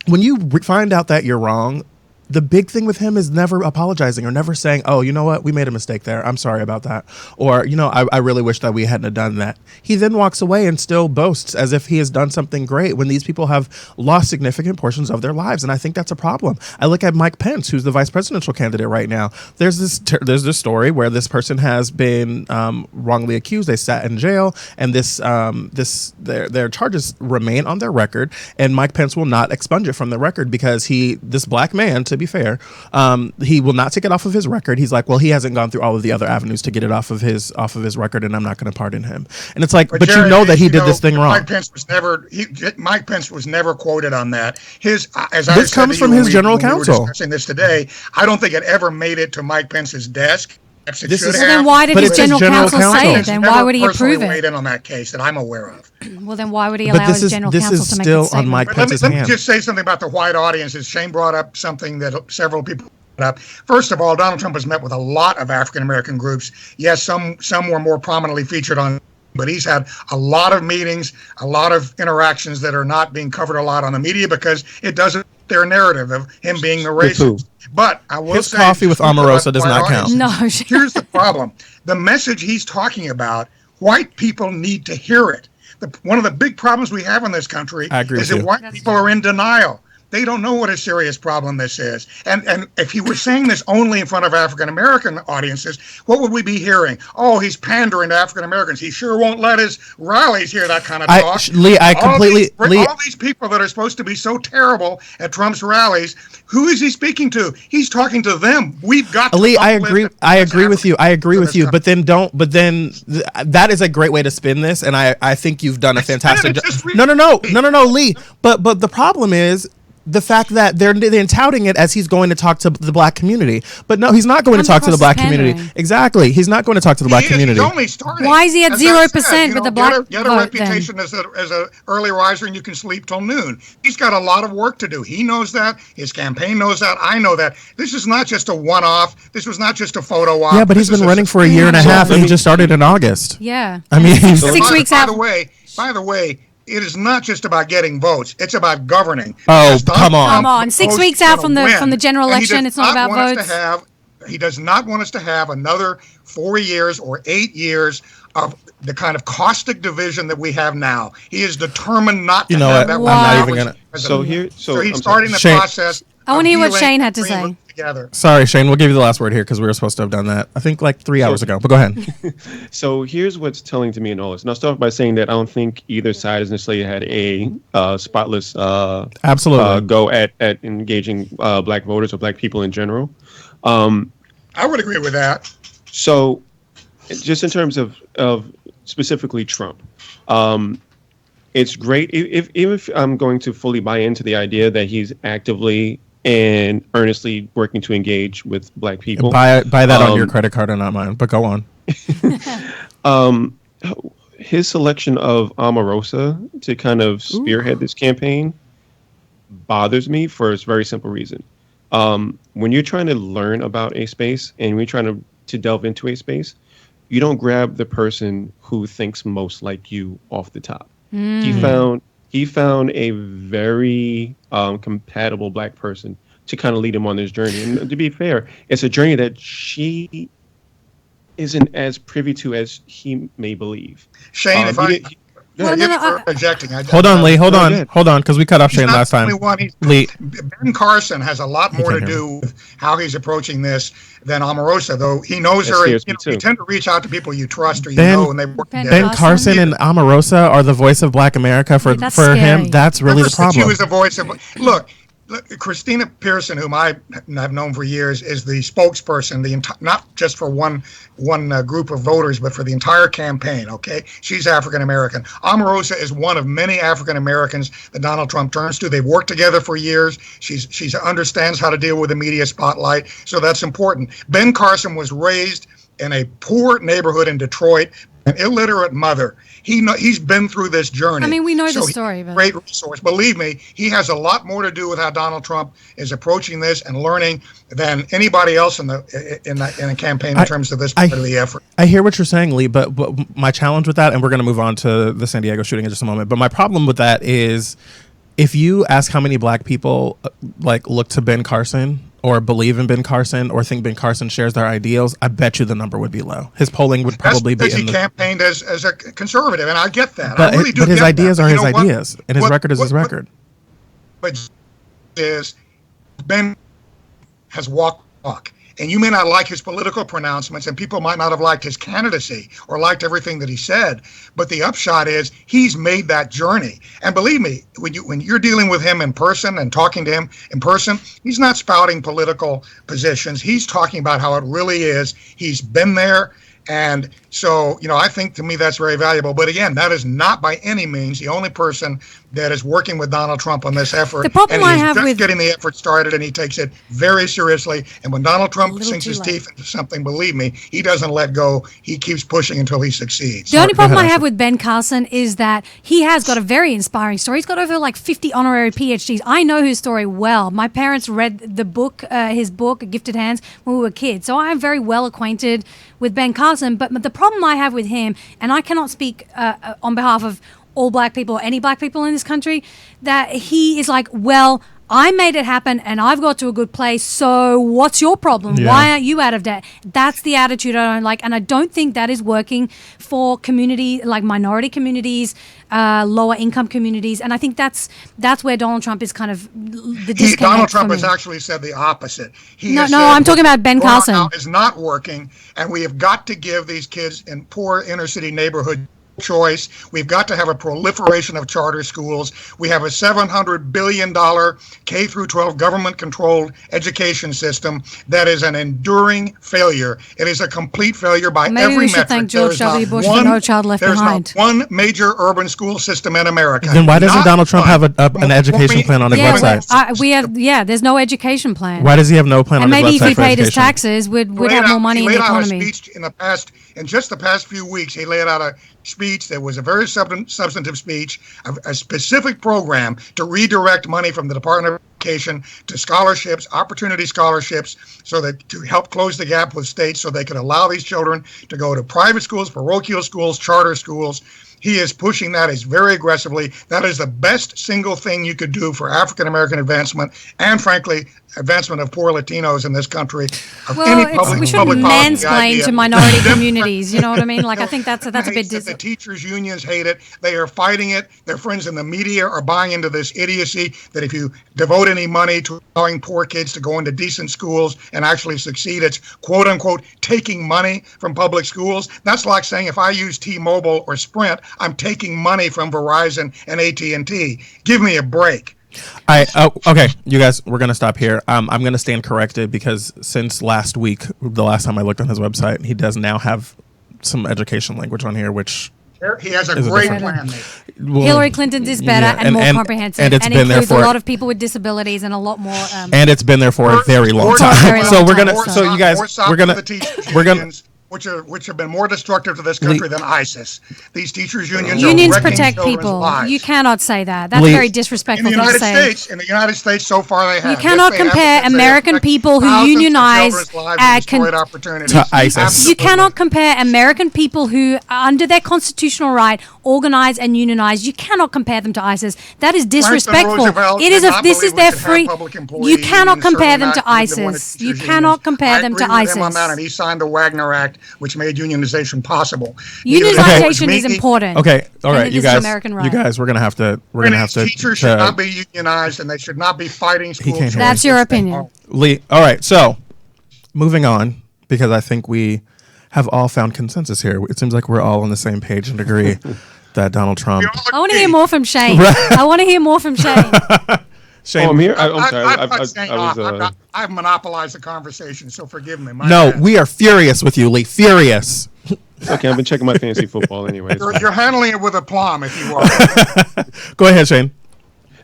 when you find out that you're wrong, the big thing with him is never apologizing or never saying, oh, you know what, we made a mistake there, I'm sorry about that. Or, you know, I really wish that we hadn't have done that. He then walks away and still boasts as if he has done something great, when these people have lost significant portions of their lives. And I think that's a problem. I look at Mike Pence, who's the vice presidential candidate right now. There's this story where this person has been wrongly accused. They sat in jail, and their charges remain on their record, and Mike Pence will not expunge it from the record, because this Black man, to be fair, he will not take it off of his record. He's like, well, he hasn't gone through all of the other avenues to get it off of his record, and I'm not going to pardon him. And it's like, but Jarrett, you know that he did this thing wrong. Mike Pence was never quoted on that. This comes from his general counsel. We were discussing this today. I don't think it ever made it to Mike Pence's desk. Then why did his general counsel say it? Then why would he approve it? Weighed in on that case that I'm aware of. Well, then why would he allow his general counsel to make a statement? This is still on Mike Pence's hands. Let me just say something about the white audiences. Shane brought up something that several people brought up. First of all, Donald Trump has met with a lot of African American groups. Yes, some were more prominently featured on, but he's had a lot of meetings, a lot of interactions that are not being covered a lot on the media, because it doesn't their narrative of him being the racist. But I will his say, coffee with Omarosa does not count. No. Here's the problem. The message he's talking about, white people need to hear it. One of the big problems we have in this country is that white people are in denial. They don't know what a serious problem this is. And if he were saying this only in front of African-American audiences, what would we be hearing? Oh, he's pandering to African-Americans. He sure won't let his rallies hear that kind of talk. All these people that are supposed to be so terrible at Trump's rallies, who is he speaking to? He's talking to them. We've got to Lee, I agree with you. But then that is a great way to spin this, and I think you've done a fantastic job. No, Lee. But the problem is the fact that they're touting it as he's going to talk to the Black community. But no, he's not going to talk to the Black community. Exactly. He's not going to talk to the Black community. He's only starting. Why is he at 0% with the Black Get a reputation as a early riser, and you can sleep till noon. He's got a lot of work to do. He knows that. His campaign knows that. I know that. This is not just a one-off. This was not just a photo op. Yeah, but he's been running for a year and a half, and he just started in August. Yeah. I mean, 6 weeks out. By the way, it is not just about getting votes. It's about governing. Oh, come on. Come on. 6 weeks out from the general election, it's not about votes. He does not want us to have another 4 years or 8 years of the kind of caustic division that we have now. He is determined not to have that. I'm not even gonna. So he's starting the process. I want to hear what Shane had to say. Together. Sorry, Shane, we'll give you the last word here, because we were supposed to have done that, I think, like 3 hours ago. But go ahead. So here's what's telling to me in all this. And I'll start by saying that I don't think either side has necessarily had a spotless absolutely go at engaging Black voters or Black people in general. I would agree with that. So just in terms of specifically Trump, it's great even if I'm going to fully buy into the idea that he's actively and earnestly working to engage with Black people. Buy that on your credit card and not mine, but go on. His selection of Omarosa to kind of spearhead this campaign bothers me for a very simple reason. When you're trying to learn about a space and we're trying to delve into a space, you don't grab the person who thinks most like you off the top. He found a very compatible Black person to kind of lead him on this journey. And to be fair, it's a journey that she isn't as privy to as he may believe. Shane, projecting. Hold on, Lee. Hold on, because we cut off Shane last time. Lee. Ben Carson has a lot more to do with how he's approaching this than Omarosa, though he knows her. You tend to reach out to people you trust or you know, and they work together. Ben Carson and Omarosa are the voice of Black America for him. That's really the problem. She was the voice of. Look, Christina Pearson, whom I have known for years, is the spokesperson, not just for one group of voters, but for the entire campaign. Okay, she's African American. Omarosa is one of many African Americans that Donald Trump turns to. They've worked together for years. She understands how to deal with the media spotlight, so that's important. Ben Carson was raised in a poor neighborhood in Detroit, an illiterate mother. He's been through this journey. I mean, we know the story. But great resource. Believe me, he has a lot more to do with how Donald Trump is approaching this and learning than anybody else in a campaign in terms of this part of the effort. I hear what you're saying, Lee, but my challenge with that, and we're going to move on to the San Diego shooting in just a moment, but my problem with that is if you ask how many black people look to Ben Carson or believe in Ben Carson or think Ben Carson shares their ideals, I bet you the number would be low. His polling would probably be he campaigned as a conservative, and I get that. But, I really do. But his get ideas that. are his ideas, and his record is his record. But Ben has walked the walk. And you may not like his political pronouncements, and people might not have liked his candidacy or liked everything that he said. But the upshot is he's made that journey. And believe me, when you're dealing with him in person and talking to him in person, he's not spouting political positions. He's talking about how it really is. He's been there. And so, I think to me that's very valuable. But again, that is not by any means the only person that is working with Donald Trump on this effort. The problem and he's I have just with getting the effort started, and he takes it very seriously. And when Donald Trump sinks his teeth into something, believe me, he doesn't let go. He keeps pushing until he succeeds. The only problem I have with Ben Carson is that he has got a very inspiring story. He's got over 50 honorary PhDs. I know his story well. My parents read the book, his book, Gifted Hands, when we were kids. So I'm very well acquainted with Ben Carson. But the problem I have with him, and I cannot speak on behalf of all black people or any black people in this country, that he is well, I made it happen and I've got to a good place, so what's your problem? Yeah. Why aren't you out of debt? That's the attitude I don't like, and I don't think that is working for minority communities, lower income communities, and I think that's where Donald Trump is kind of the disconnect. Donald Trump has actually said the opposite. I'm talking about Ben Carson. Is not working, and we have got to give these kids in poor inner city neighborhoods choice. We've got to have a proliferation of charter schools. We have a $700 billion K through 12 government-controlled education system that is an enduring failure. It is a complete failure by every metric. Maybe we should thank George W. Bush for No Child Left Behind. There's not one major urban school system in America. Then why doesn't Donald Trump have an education plan on his website? There's no education plan. Why does he have no plan on his website? And maybe if he paid his taxes, we'd have more money in the economy. He laid out a speech in just the past few weeks. He laid out a speech that was a very substantive speech, a specific program to redirect money from the Department of Education to scholarships, opportunity scholarships, so that to help close the gap with states so they could allow these children to go to private schools, parochial schools, charter schools. He is pushing that very aggressively. That is the best single thing you could do for African American advancement and, frankly, advancement of poor Latinos in this country. We shouldn't mansplain to minority communities. You know what I mean? I think that's a bit. The teachers' unions hate it. They are fighting it. Their friends in the media are buying into this idiocy that if you devote any money to allowing poor kids to go into decent schools and actually succeed, it's quote unquote taking money from public schools. That's like saying if I use T-Mobile or Sprint, I'm taking money from Verizon and AT&T. Give me a break. Okay, you guys, we're going to stop here. I'm going to stand corrected because since last week, the last time I looked on his website, he does now have some education language on here, which he has a great plan. Hillary Clinton's is better and more comprehensive, and includes a lot of people with disabilities and a lot more. And it's been there for a very long time. So we're gonna. So you guys, we're gonna. Which have been more destructive to this country than ISIS. These teachers' unions protect people. Lives. You cannot say that. That's very disrespectful in the to say. In the United States, so far they have. You cannot compare American people who unionize to ISIS. You cannot compare American people who, under their constitutional right, organize and unionize. You cannot compare them to ISIS. That is disrespectful. This is their free. You cannot compare them to ISIS. You cannot compare them to ISIS. And he signed the Wagner Act, which made unionization possible. Unionization is important. Okay, all right, you guys, we're gonna have to. Teachers should not be unionized, and they should not be fighting school. That's your opinion, Lee. All right, so moving on, because I think we have all found consensus here. It seems like we're all on the same page and agree that Donald Trump. I want to hear more from Shane. I want to hear more from Shane. Shane, I'm here. I'm sorry. I've monopolized the conversation, so forgive me. No, we are furious with you, Lee. Furious. Okay, I've been checking my fantasy football anyways. You're handling it with aplomb, if you are. Go ahead, Shane.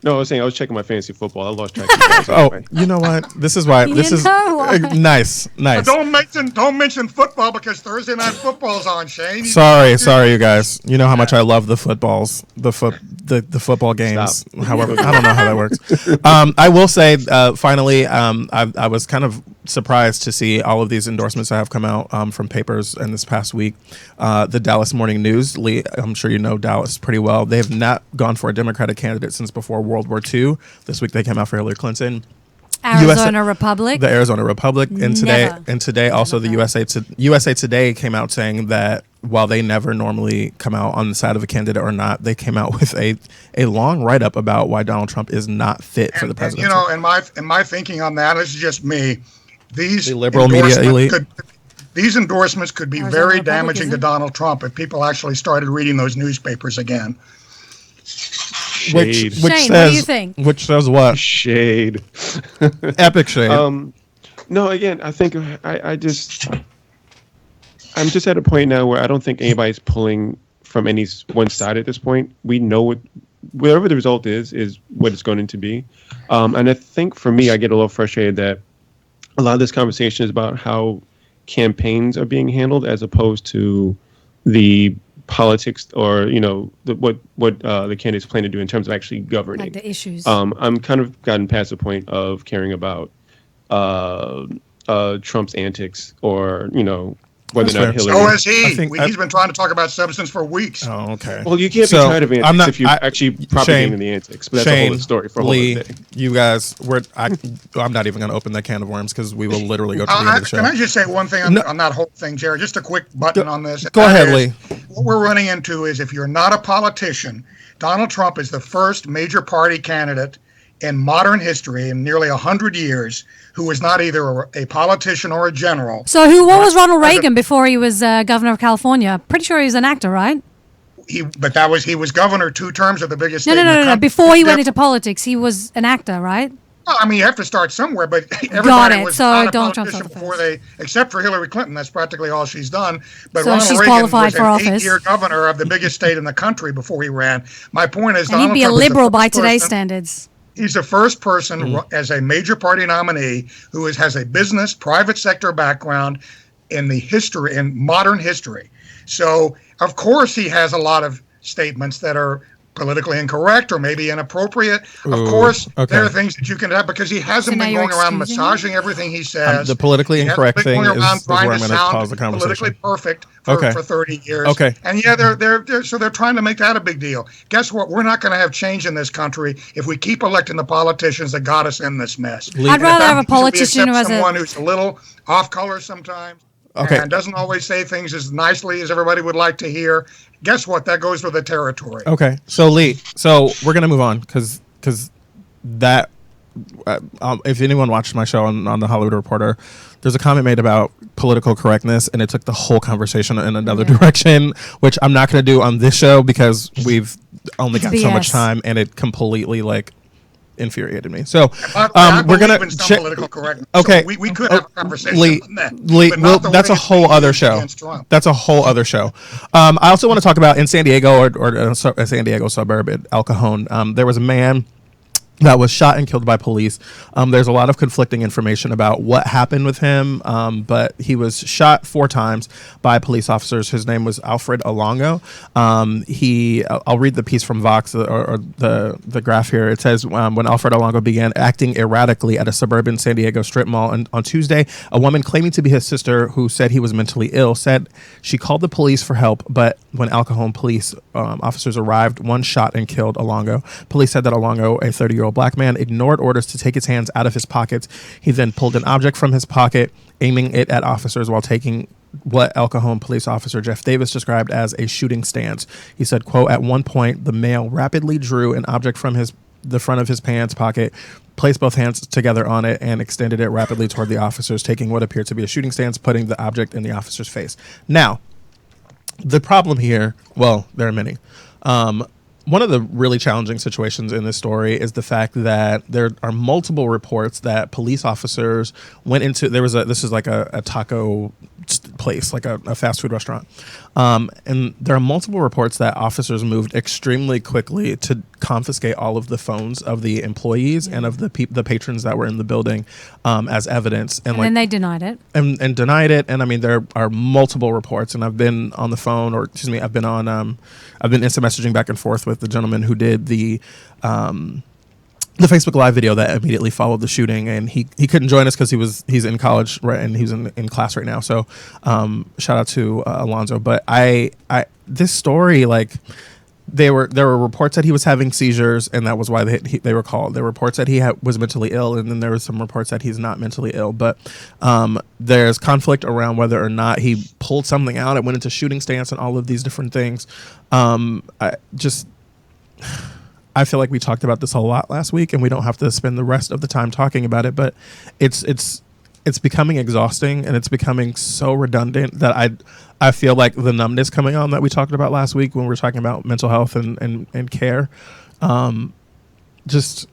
No, I was saying I was checking my fantasy football. I lost track of you guys. Oh, you know what? This is why. This is nice. Don't mention football because Thursday night football's on, Shane. Sorry, you guys. You know how much I love the footballs, the football games. Stop. However, I don't know how that works. I will say, finally, I was kind of surprised to see all of these endorsements that have come out from papers in this past week. The Dallas Morning News, Lee, I'm sure you know Dallas pretty well. They have not gone for a Democratic candidate since before World War II. This week they came out for Hillary Clinton. Arizona Republic. The Arizona Republic. And today also the USA Today came out saying that while they never normally come out on the side of a candidate or not, they came out with a long write-up about why Donald Trump is not fit for the presidency. You know, and my thinking on that is just me. The liberal media elite. These endorsements could be very damaging to Donald Trump if people actually started reading those newspapers again. Which Shane, says, what do you think? Which says what? Shade. Epic shade. No, again, I think I'm just at a point now where I don't think anybody's pulling from any one side at this point. We know whatever the result is what it's going to be. And I think for me, I get a little frustrated that a lot of this conversation is about how campaigns are being handled as opposed to the politics or what the candidates plan to do in terms of actually governing, like the issues. I'm kind of gotten past the point of caring about Trump's antics or whether or not Hillary. So has he. He's been trying to talk about substance for weeks. Oh, okay. Well, you can't be tired of antics if you're actually propagating the antics. But that's a whole other story for a whole other day. You guys, I'm not even going to open that can of worms because we will literally go to the end of the show. Can I just say one thing on that whole thing, Jarrett? Just a quick button on this. Go ahead, Lee. What we're running into is if you're not a politician, Donald Trump is the first major party candidate in modern history in nearly 100 years who was not either a politician or a general. So what was Ronald Reagan before he was governor of California? Pretty sure he was an actor, right? He was governor 2 terms of the biggest state in the country. No. Before he went into politics, he was an actor, right? Well, I mean, you have to start somewhere, but everybody was not a Donald politician before except for Hillary Clinton. That's practically all she's done. But so Ronald she's Reagan was qualified for an office. 8-year governor of the biggest state in the country before he ran. My point is, and Donald he'd be Trump a liberal by today's standards. He's the first person as a major party nominee who has a business, private sector background in modern history. So, of course, he has a lot of statements that are politically incorrect or maybe inappropriate. Of course, there are things that you can have because he hasn't been going around massaging everything he says. The politically incorrect thing is where I'm going to pause the conversation. Politically perfect for 30 years. Okay. And yeah, they're trying to make that a big deal. Guess what? We're not going to have change in this country if we keep electing the politicians that got us in this mess. I'd rather have a politician someone who's a little off color sometimes. Okay. And doesn't always say things as nicely as everybody would like to hear. Guess what? That goes with the territory. Okay. So, Lee, we're going to move on because that, if anyone watched my show on The Hollywood Reporter, there's a comment made about political correctness, and it took the whole conversation in another direction, which I'm not going to do on this show because we've only got so much time, and it completely, infuriated me. So we're gonna political correctness. Okay, so we could have a conversation on that. Lee, that's a whole other show. That's a whole other show. I also want to talk about in San Diego or a San Diego suburb at El Cajon. There was a man that was shot and killed by police. There's a lot of conflicting information about what happened with him, but he was shot 4 times by police officers. His name was Alfred Alongo. I'll read the piece from Vox or the graph here. It says, when Alfred Alongo began acting erratically at a suburban San Diego strip mall on Tuesday, a woman claiming to be his sister who said he was mentally ill said she called the police for help, but when El Cajon police officers arrived, one shot and killed Alongo. Police said that Alongo, a 30-year-old black man, ignored orders to take his hands out of his pockets. He then pulled an object from his pocket, aiming it at officers while taking what El Cajon police officer Jeff Davis described as a shooting stance. He said, quote, at one point, the male rapidly drew an object from the front of his pants pocket, placed both hands together on it, and extended it rapidly toward the officers, taking what appeared to be a shooting stance, putting the object in the officer's face. Now, the problem here, well, there are many. one of the really challenging situations in this story is the fact that there are multiple reports that police officers went into. This is like a taco place, like a fast food restaurant, and there are multiple reports that officers moved extremely quickly to confiscate all of the phones of the employees and of the patrons that were in the building as evidence, and then they denied it and denied it. And I mean, there are multiple reports, and I've been on the phone, or excuse me, I've been instant messaging back and forth with the gentleman who did the Facebook Live video that immediately followed the shooting, and he couldn't join us because he's in college, right, and he's in class right now. So shout out to Alonzo. But this story, like, there were reports that he was having seizures, and that was why they were called. There were reports that he was mentally ill, and then there was some reports that he's not mentally ill. But there's conflict around whether or not he pulled something out. It went into shooting stance and all of these different things. I feel like we talked about this a lot last week, and we don't have to spend the rest of the time talking about it. But it's becoming exhausting, and it's becoming so redundant that I feel like the numbness coming on that we talked about last week when we were talking about mental health and care. Just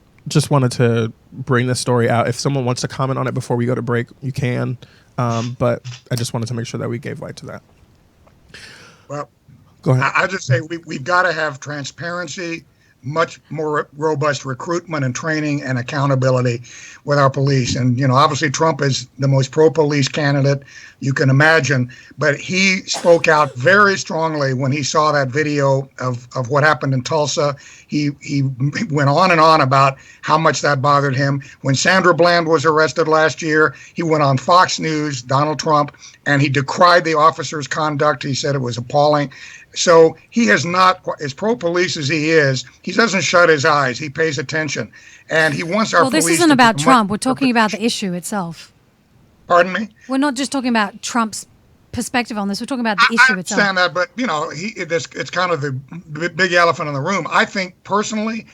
wanted to bring this story out. If someone wants to comment on it before we go to break, you can. But I just wanted to make sure that we gave light to that. Well, go ahead. I just say we've got to have transparency, much more robust recruitment and training and accountability with our police. And, obviously Trump is the most pro-police candidate you can imagine, but he spoke out very strongly when he saw that video of what happened in Tulsa. He went on and on about how much that bothered him. When Sandra Bland was arrested last year, he went on Fox News, Donald Trump, and he decried the officer's conduct. He said it was appalling. So he has not, as pro-police as he is, he doesn't shut his eyes. He pays attention. And he wants our police. Well, this isn't about Trump. We're talking about the issue itself. Pardon me? We're not just talking about Trump's perspective on this. We're talking about the issue itself. I understand that, but, it's kind of the big elephant in the room. I think, personally,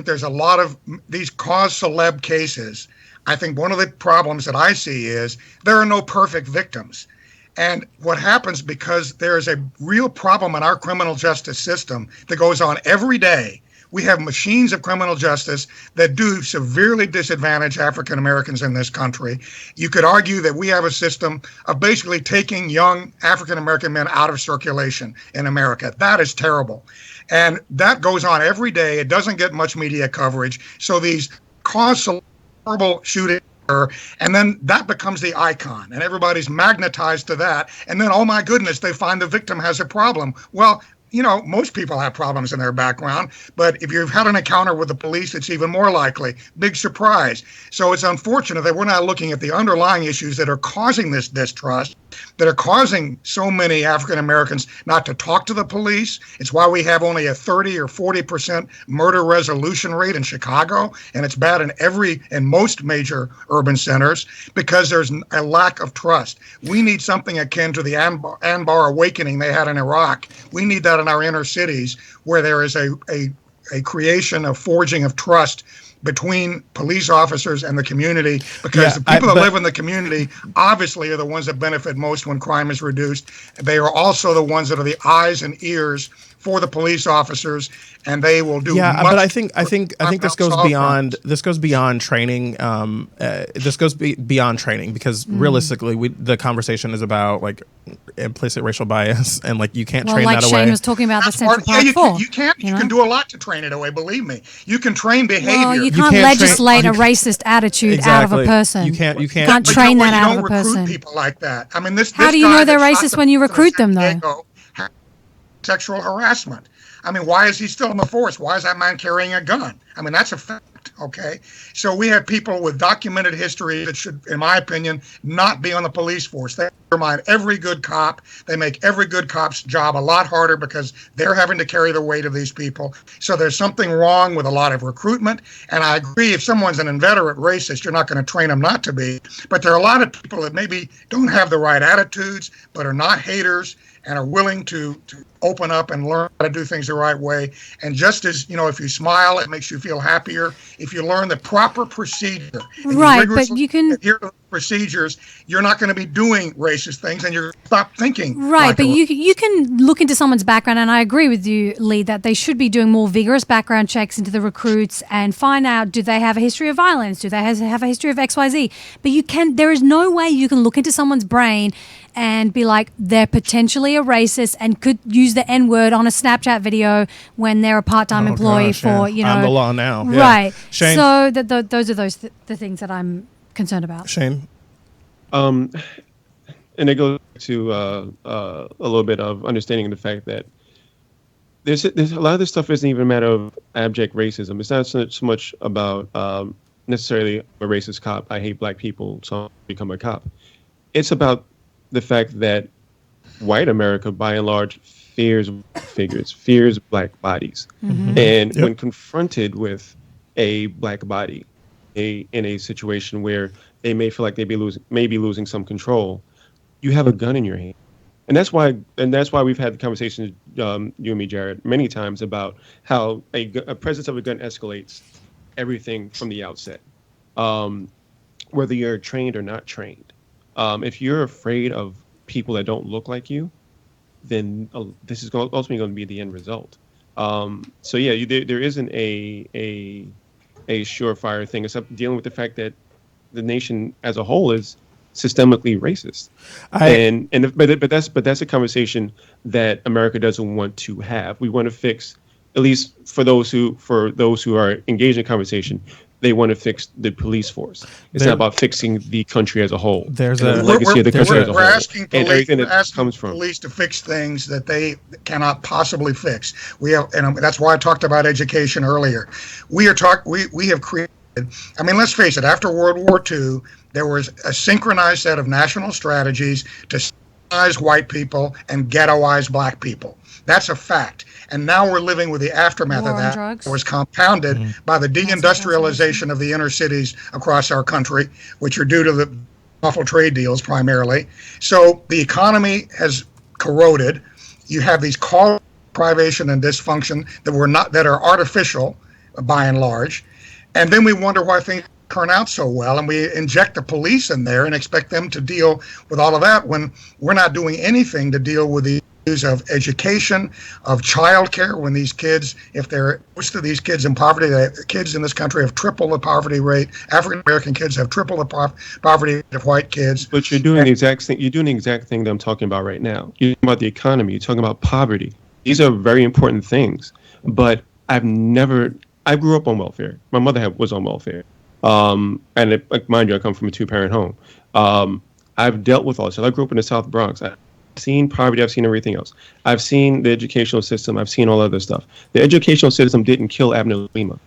there's a lot of these cause celeb cases. I think one of the problems that I see is there are no perfect victims. And what happens, because there is a real problem in our criminal justice system that goes on every day. We have machines of criminal justice that do severely disadvantage African Americans in this country. You could argue that we have a system of basically taking young African American men out of circulation in America. That is terrible. And that goes on every day. It doesn't get much media coverage. So these cause horrible shootings, and then that becomes the icon, and everybody's magnetized to that. And then, oh my goodness, they find the victim has a problem. Well, most people have problems in their background, but if you've had an encounter with the police, it's even more likely. Big surprise. So it's unfortunate that we're not looking at the underlying issues that are causing this distrust, that are causing so many African Americans not to talk to the police. It's why we have only a 30 or 40% murder resolution rate in Chicago, and it's bad in most major urban centers, because there's a lack of trust. We need something akin to the Anbar awakening they had in Iraq. We need that in our inner cities, where there is a creation of forging of trust between police officers and the community, because the people that live in the community obviously are the ones that benefit most when crime is reduced. They are also the ones that are the eyes and ears for the police officers, and they will do. Yeah, much but I think this goes beyond training. This goes beyond training, because realistically, the conversation is about like implicit racial bias, and like you can't train that away. Shane was talking about the Central Park Four. You can do a lot to train it away. Believe me, you can train behavior. Well, you can't legislate a racist attitude out of a person. You can't train that out of a person. You don't recruit people like that. I mean, How do you know they're racist when you recruit them, though? Sexual harassment. I mean, why is he still in the force? Why is that man carrying a gun? I mean, that's a fact, okay? So we have people with documented history that should, in my opinion, not be on the police force. They undermine every good cop. They make every good cop's job a lot harder, because they're having to carry the weight of these people. So there's something wrong with a lot of recruitment. And I agree, if someone's an inveterate racist, you're not going to train them not to be. But there are a lot of people that maybe don't have the right attitudes, but are not haters, and are willing to open up and learn how to do things the right way. And just as, if you smile, it makes you feel happier. If you learn the proper procedure. Right, but you can... Adhere to the procedures, you're not going to be doing racist things, and you're stop thinking. Right, like but you can look into someone's background, and I agree with you, Lee, that they should be doing more vigorous background checks into the recruits and find out, do they have a history of violence? Do they have a history of XYZ? But there is no way you can look into someone's brain and be like, they're potentially a racist and could use the N-word on a Snapchat video when they're a part-time employee for, I'm the law now. Yeah. Right. Shane? So those are the things that I'm concerned about. Shane? And it goes to a little bit of understanding the fact that there's a lot of this stuff isn't even a matter of abject racism. It's not so much about necessarily a racist cop. I hate black people, so I'll become a cop. It's about the fact that white America, by and large, fears figures, fears black bodies. Mm-hmm. And when confronted with a black body in a situation where they may feel like they may be losing some control, you have a gun in your hand. And that's why we've had the conversation, you and me, Jarrett, many times about how a presence of a gun escalates everything from the outset, whether you're trained or not trained. If you're afraid of people that don't look like you, then this is ultimately going to be the end result. So yeah, there isn't a surefire thing, except dealing with the fact that the nation as a whole is systemically racist. But that's a conversation that America doesn't want to have. We want to fix, at least for those who are engaged in conversation, they want to fix the police force. It's not about fixing the country as a whole. There's a legacy of the country as a whole. We're asking and everything that comes from police to fix things that they cannot possibly fix. And that's why I talked about education earlier. We have created. I mean, let's face it. After World War II, there was a synchronized set of national strategies to ghettoize white people and ghettoize black people. That's a fact. And now we're living with the aftermath of that. It was compounded by the deindustrialization of the inner cities across our country, which are due to the awful trade deals primarily. So the economy has corroded. You have these cause privation and dysfunction that are artificial by and large. And then we wonder why things turn out so well, and we inject the police in there and expect them to deal with all of that when we're not doing anything to deal with the issues of education, of childcare. When these kids, most of these kids in poverty, the kids in this country have triple the poverty rate. African American kids have triple the poverty rate of white kids. But you're doing the exact thing. You're doing the exact thing that I'm talking about right now. You're talking about the economy. You're talking about poverty. These are very important things. But I grew up on welfare. My mother was on welfare. Mind you, I come from a two-parent home. I've dealt with all this. I grew up in the South Bronx. I've seen poverty. I've seen everything else. I've seen the educational system. I've seen all other stuff. The educational system didn't kill Abner Lima.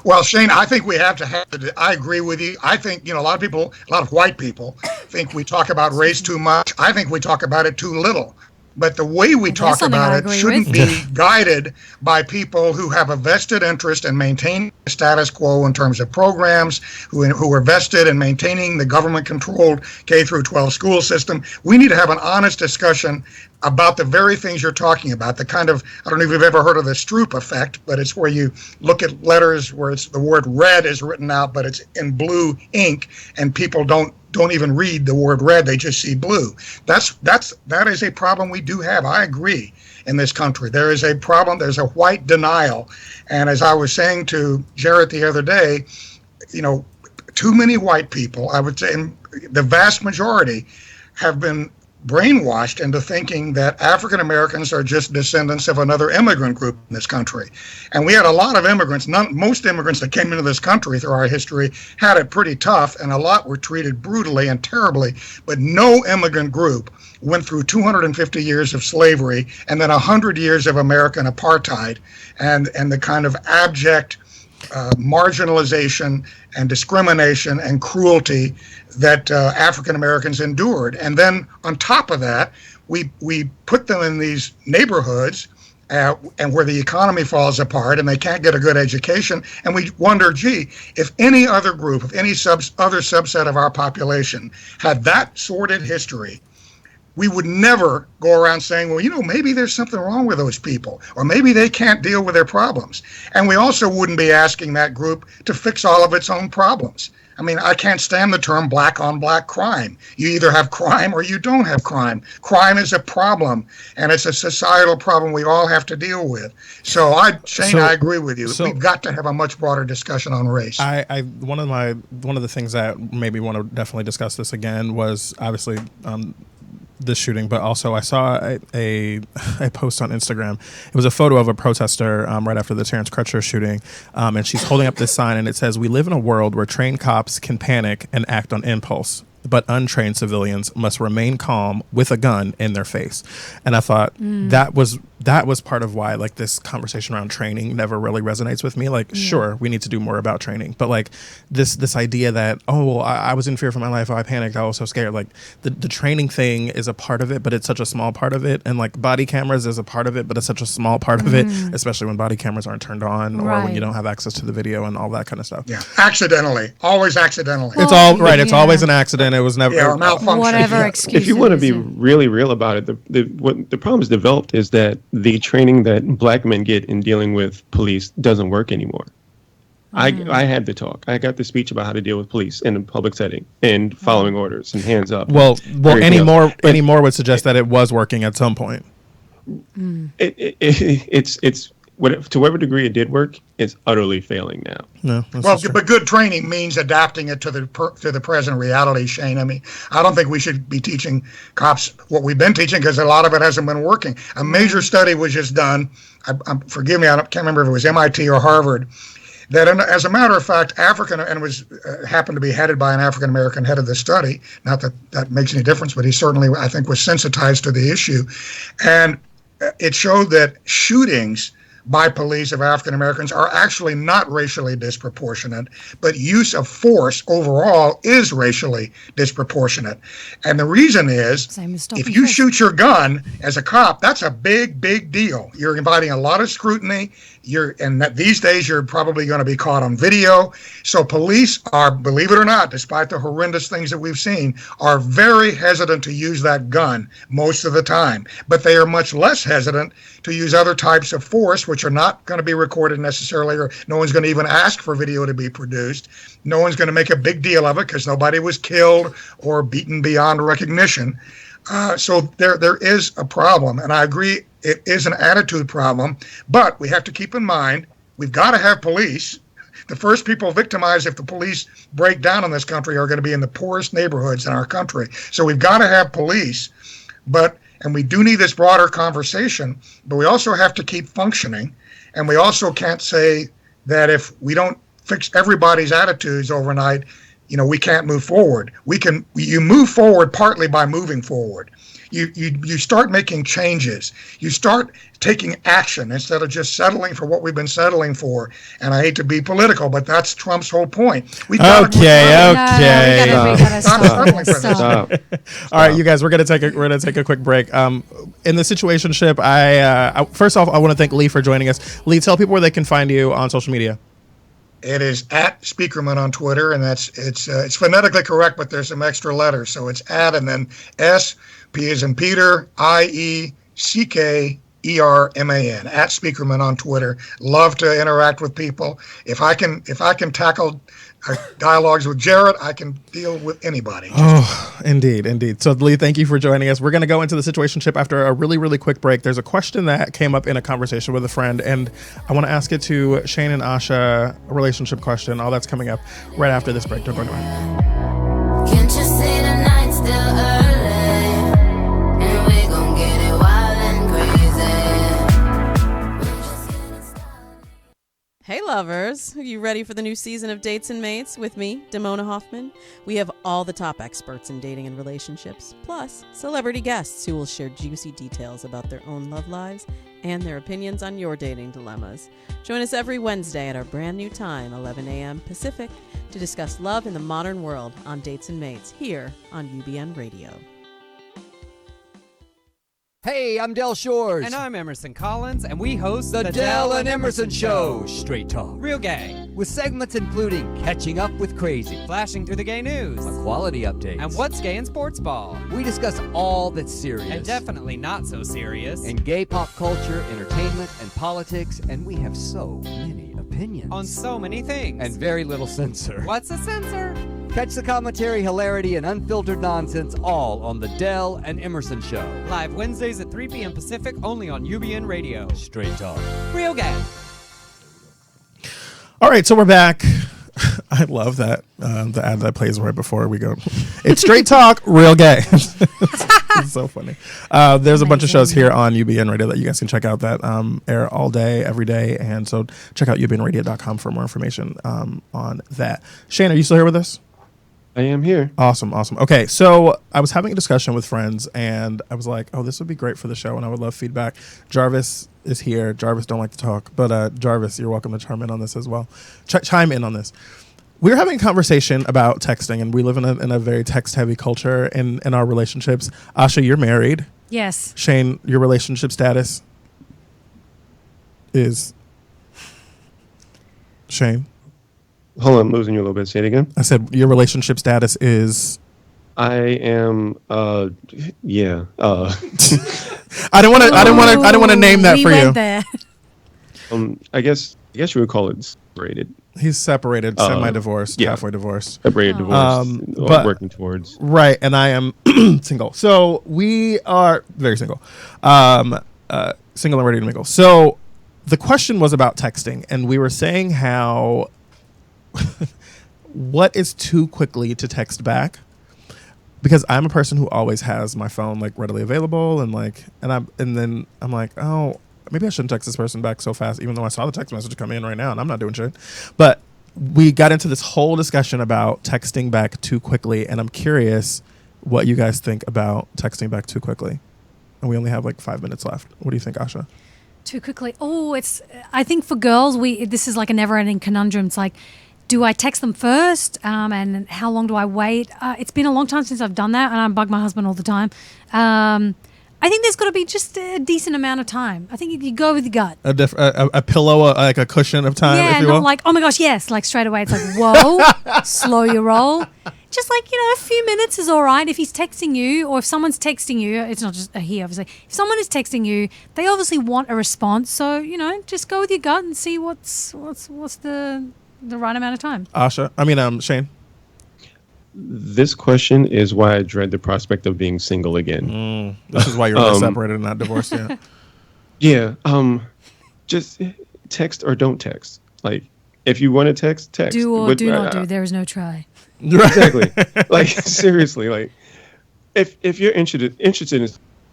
Well, Shane, I think we have to have I agree with you. I think, a lot of white people think we talk about race too much. I think we talk about it too little. But the way we talk about it shouldn't be guided by people who have a vested interest in maintaining the status quo in terms of programs, who are vested in maintaining the government-controlled K-12 school system. We need to have an honest discussion about the very things you're talking about, the kind of, I don't know if you've ever heard of the Stroop effect, but it's where you look at letters where the word red is written out, but it's in blue ink, and people don't even read the word red, they just see blue. That is a problem we do have. I agree in this country. There is a problem, there's a white denial. And as I was saying to Jarrett the other day, too many white people, I would say the vast majority, have been brainwashed into thinking that African Americans are just descendants of another immigrant group in this country. And we had a lot of immigrants. Most immigrants that came into this country through our history had it pretty tough, and a lot were treated brutally and terribly. But no immigrant group went through 250 years of slavery and then 100 years of American apartheid and the kind of abject marginalization and discrimination and cruelty that African Americans endured. And then on top of that, we put them in these neighborhoods and where the economy falls apart and they can't get a good education. And we wonder, if any other group, if any other subset of our population had that sordid history, we would never go around saying, well, maybe there's something wrong with those people, or maybe they can't deal with their problems. And we also wouldn't be asking that group to fix all of its own problems. I mean, I can't stand the term black on black crime. You either have crime or you don't have crime. Crime is a problem, and it's a societal problem we all have to deal with. So, Shane, I agree with you. We've got to have a much broader discussion on race. One of the things that made me want to definitely discuss this again was obviously this shooting, but also I saw a post on Instagram. It was a photo of a protester right after the Terrence Crutcher shooting, and she's holding up this sign, and it says, "We live in a world where trained cops can panic and act on impulse, but untrained civilians must remain calm with a gun in their face." And I thought that was part of why like this conversation around training never really resonates with me. Like, sure, we need to do more about training, but like this idea that, oh, well, I was in fear for my life, I panicked, I was so scared. Like the training thing is a part of it, but it's such a small part of it. And like body cameras is a part of it, but it's such a small part of it, especially when body cameras aren't turned on or when you don't have access to the video and all that kind of stuff. Yeah, accidentally, always accidentally. It's it's always an accident. It was never a malfunction. Whatever excuse. If you want to be really real about it, what the problem is developed is that the training that black men get in dealing with police doesn't work anymore. I had the talk. I got the speech about how to deal with police in a public setting and following orders and hands up. Well, any more would suggest that it was working at some point. It's to whatever degree it did work, it's utterly failing now. No, but good training means adapting it to the present reality, Shane. I mean, I don't think we should be teaching cops what we've been teaching because a lot of it hasn't been working. A major study was just done. Forgive me, I can't remember if it was MIT or Harvard. That, as a matter of fact, happened to be headed by an African American head of the study. Not that that makes any difference, but he certainly, I think, was sensitized to the issue, and it showed that shootings by police of African Americans are actually not racially disproportionate, but use of force overall is racially disproportionate. And the reason is, if you shoot your gun as a cop, that's a big, big deal. You're inviting a lot of scrutiny. These days you're probably going to be caught on video. So police are, believe it or not, despite the horrendous things that we've seen, are very hesitant to use that gun most of the time. But they are much less hesitant to use other types of force, which are not going to be recorded necessarily, or no one's going to even ask for video to be produced. No one's going to make a big deal of it because nobody was killed or beaten beyond recognition. So there is a problem, and I agree it is an attitude problem, but we have to keep in mind we've got to have police. The first people victimized if the police break down in this country are going to be in the poorest neighborhoods in our country. So we've got to have police, and we do need this broader conversation, but we also have to keep functioning, and we also can't say that if we don't fix everybody's attitudes overnight, we can't move forward. You move forward partly by moving forward. You start making changes. You start taking action instead of just settling for what we've been settling for. And I hate to be political, but that's Trump's whole point. Okay. Stop. All right, you guys, we're gonna take a quick break. In the situationship, I first off, I want to thank Lee for joining us. Lee, tell people where they can find you on social media. It is at Speakerman on Twitter, and it's phonetically correct, but there's some extra letters, so it's at and then S, P as in Peter, IECKERMAN at Speakerman on Twitter. Love to interact with people. If I can tackle dialogues with Jarrett, I can deal with anybody. Oh, indeed. So, Lee, thank you for joining us. We're going to go into the situationship after a really, really quick break. There's a question that came up in a conversation with a friend, and I want to ask it to Shane and Asha, a relationship question. All that's coming up right after this break. Don't go anywhere. Can't you see the night's still early? And we gon' get it wild and crazy. Hey lovers, are you ready for the new season of Dates and Mates with me, Damona Hoffman? We have all the top experts in dating and relationships, plus celebrity guests who will share juicy details about their own love lives and their opinions on your dating dilemmas. Join us every Wednesday at our brand new time, 11 a.m. Pacific, to discuss love in the modern world on Dates and Mates here on UBN Radio. Hey, I'm Del Shores. And I'm Emerson Collins, and we host The Del and Emerson Show. Straight talk. Real gay. with segments including Catching Up with Crazy, Flashing through the gay news, a quality update, and what's gay in sports ball. We discuss all that's serious. And definitely not so serious. In gay pop culture, entertainment, and politics, and we have so many opinions. On so many things. And very little censor. What's a censor? Catch the commentary, hilarity, and unfiltered nonsense all on The Dell and Emerson Show. Live Wednesdays at 3 p.m. Pacific, only on UBN Radio. Straight talk. Real gay. All right, so we're back. I love that the ad that plays right before we go. It's straight talk, real gay. It's so funny. There's a bunch of shows here on UBN Radio that you guys can check out that air all day, every day. And so check out ubnradio.com for more information on that. Shane, are you still here with us? I am here. Awesome. Okay, so I was having a discussion with friends, and I was like, oh, this would be great for the show, and I would love feedback. Jarvis is here. Jarvis don't like to talk, but Jarvis, you're welcome to chime in on this as well. Chime in on this. We were having a conversation about texting, and we live in a very text-heavy culture in our relationships. Asha, you're married. Yes. Shane, your relationship status is... Shane? Hold on, I'm losing you a little bit. Say it again. I said your relationship status is... I am, yeah. I don't want to name that for you. There. I guess you would call it separated. He's separated, semi-divorced, halfway divorced. Separated, divorced, but working towards. Right, and I am single. So we are very single. Single and ready to mingle. So the question was about texting, and we were saying how what is too quickly to text back? Because I'm a person who always has my phone like readily available, and then I'm like, oh, maybe I shouldn't text this person back so fast, even though I saw the text message come in right now and I'm not doing shit. But we got into this whole discussion about texting back too quickly, and I'm curious what you guys think about texting back too quickly. And we only have like 5 minutes left. What do you think, Asha? Too quickly. Oh, I think for girls, this is like a never-ending conundrum. It's like, do I text them first? And how long do I wait? It's been a long time since I've done that, and I bug my husband all the time. I think there's got to be just a decent amount of time. I think you go with your gut. A pillow, like a cushion of time, yeah, if you not will. like, oh my gosh, yes. Like straight away, it's like, whoa, slow your roll. Just like, a few minutes is all right. If he's texting you, or if someone's texting you, it's not just he, obviously. If someone is texting you, they obviously want a response. So, just go with your gut and see what's the right amount of time. Shane. This question is why I dread the prospect of being single again. This is why you're only separated and not divorced yet. Yeah. Just text or don't text. Like, if you want to text. Do or do not do. There is no try. Exactly. Like, seriously. Like, if you're interested in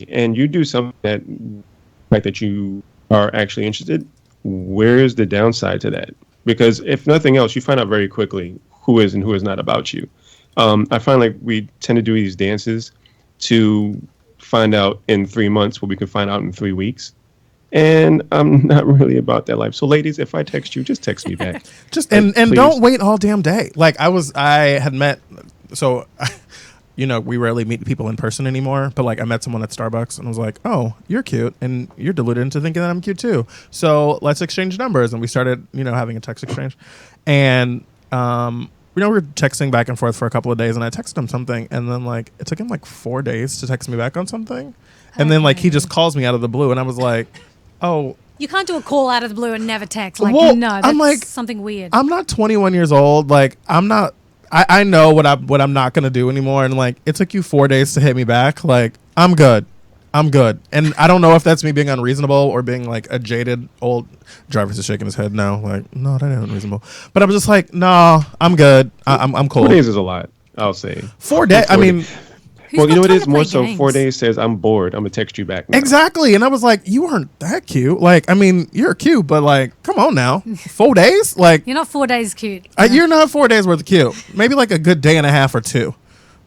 and you do something that you are actually interested, where's the downside to that? Because if nothing else, you find out very quickly who is and who is not about you. I find like we tend to do these dances to find out in 3 months what we can find out in 3 weeks. And I'm not really about that life. So ladies, if I text you, just text me back. And don't wait all damn day. Like I had met, so we rarely meet people in person anymore, but like I met someone at Starbucks and I was like, oh, you're cute and you're deluded into thinking that I'm cute too. So let's exchange numbers. And we started, having a text exchange. And we were texting back and forth for a couple of days, and I texted him something, and then like it took him like 4 days to text me back on something. And then like he just calls me out of the blue, and I was like, oh, you can't do a call out of the blue and never text. Like, well, no, that's I'm like, something weird. I'm not 21 years old. Like, I'm not. I know what I'm not gonna do anymore. And like, it took you 4 days to hit me back. Like, I'm good. And I don't know if that's me being unreasonable or being like a jaded old. Jarvis is shaking his head no, like, no, that ain't unreasonable. But I was just like, no, I'm good. I'm cool. 4 days is a lot, I'll say. 4 days. I mean. Well, you know what it is? More so, 4 days says, I'm bored. I'm going to text you back now. Exactly. And I was like, you aren't that cute. Like, I mean, you're cute, but like, come on now. 4 days? Like, you're not 4 days cute. You're not 4 days worth of cute. Maybe like a good day and a half or two.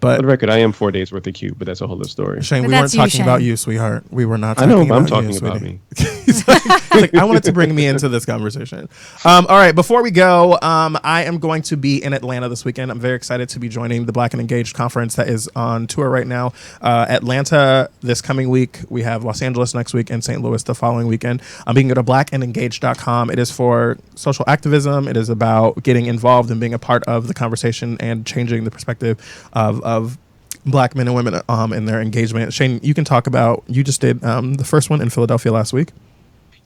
But for the record, I am 4 days worth of cute, but that's a whole other story. Shane, we weren't talking about you, sweethart. We were not talking about you. I'm talking about me. He's like, I wanted to bring me into this conversation. All right, before we go, I am going to be in Atlanta this weekend. I'm very excited to be joining the Black and Engaged conference that is on tour right now. Atlanta this coming week. We have Los Angeles next week and St. Louis the following weekend. You can go to blackandengaged.com. It is for social activism. It is about getting involved and being a part of the conversation and changing the perspective of Black men and women in their engagement. Shane, you can talk about, you just did the first one in Philadelphia last week.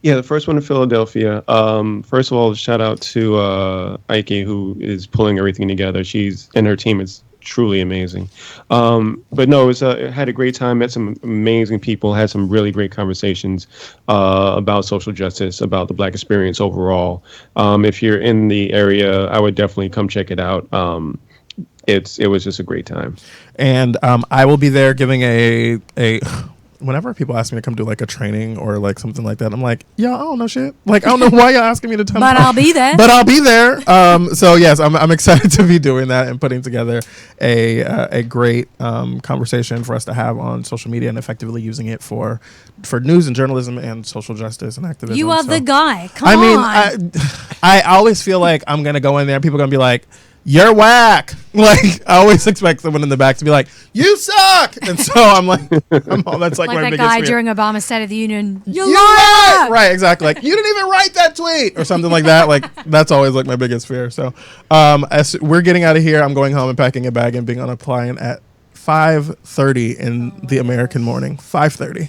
Yeah, the first one in Philadelphia. First of all, shout out to Ike, who is pulling everything together. She's and her team is truly amazing. But no, it had a great time, met some amazing people, had some really great conversations about social justice, about the Black experience overall. If you're in the area, I would definitely come check it out. It was just a great time. And I will be there giving a whenever people ask me to come do like a training or like something like that, I'm like, yeah, I don't know shit. Like, I don't know why you're asking me to come. But I'll be there. But I'll be there. So yes, I'm excited to be doing that and putting together a great conversation for us to have on social media and effectively using it for news and journalism and social justice and activism. You are the guy. Come on. I always feel like I'm gonna go in there and people are gonna be like, you're whack. Like, I always expect someone in the back to be like, you suck. And so I'm like, that's like my that biggest guy fear. during Obama's State of the Union. You lied. Right, exactly. Like, you didn't even write that tweet or something like that. Like, that's always like my biggest fear. So as we're getting out of here, I'm going home and packing a bag and being on a plane at 5:30 in the American morning. 5:30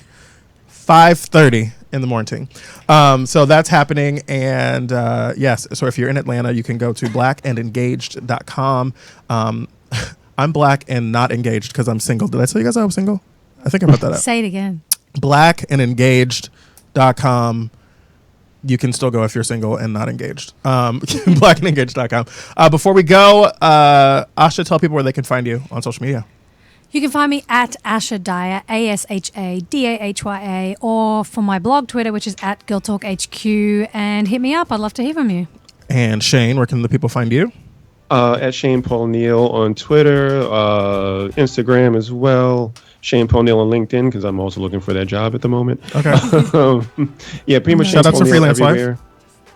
in the morning. So that's happening. And yes, so if you're in Atlanta, you can go to blackandengaged.com. I'm black and not engaged because I'm single. Did I tell you guys I was single? I think I brought that up. Say it again. Blackandengaged.com. You can still go if you're single and not engaged. Blackandengaged.com. Before we go, Asha, tell people where they can find you on social media. You can find me at Asha Dahya, ASHADAHYA, or from my blog Twitter, which is at GirlTalkHQ, and hit me up. I'd love to hear from you. And Shane, where can the people find you? At Shane Paul Neal on Twitter, Instagram as well. Shane Paul Neal on LinkedIn, because I'm also looking for that job at the moment. Okay. Yeah, pretty much. Shout out to Freelance Life.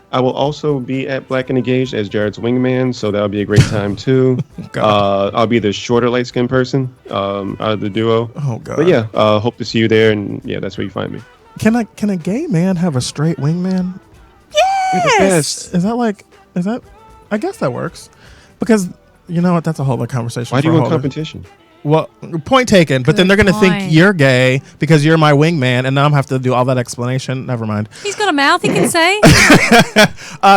I will also be at Black and Engaged as Jarrett's wingman, so that'll be a great time too. I'll be the shorter light-skinned person out of the duo. Oh God! But yeah, hope to see you there, and yeah, that's where you find me. Can a gay man have a straight wingman? Yes. Is that? I guess that works, because you know what? That's a whole other conversation. Why do you want competition? Well, point taken. But then they're going to think you're gay because you're my wingman, and now I'm have to do all that explanation. Never mind. He's got a mouth he can say.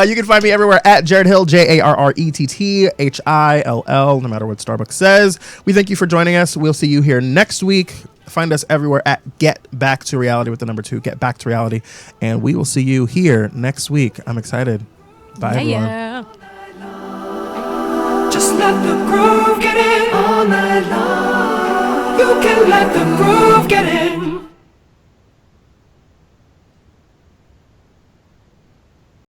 You can find me everywhere at Jarrett Hill, JarrettHill, no matter what Starbucks says. We thank you for joining us. We'll see you here next week. Find us everywhere at Get Back to Reality with the number 2, Get Back to Reality. And we will see you here next week. I'm excited. Bye, everyone. Yeah. Just let the groove get in all night long. You can let the groove get in.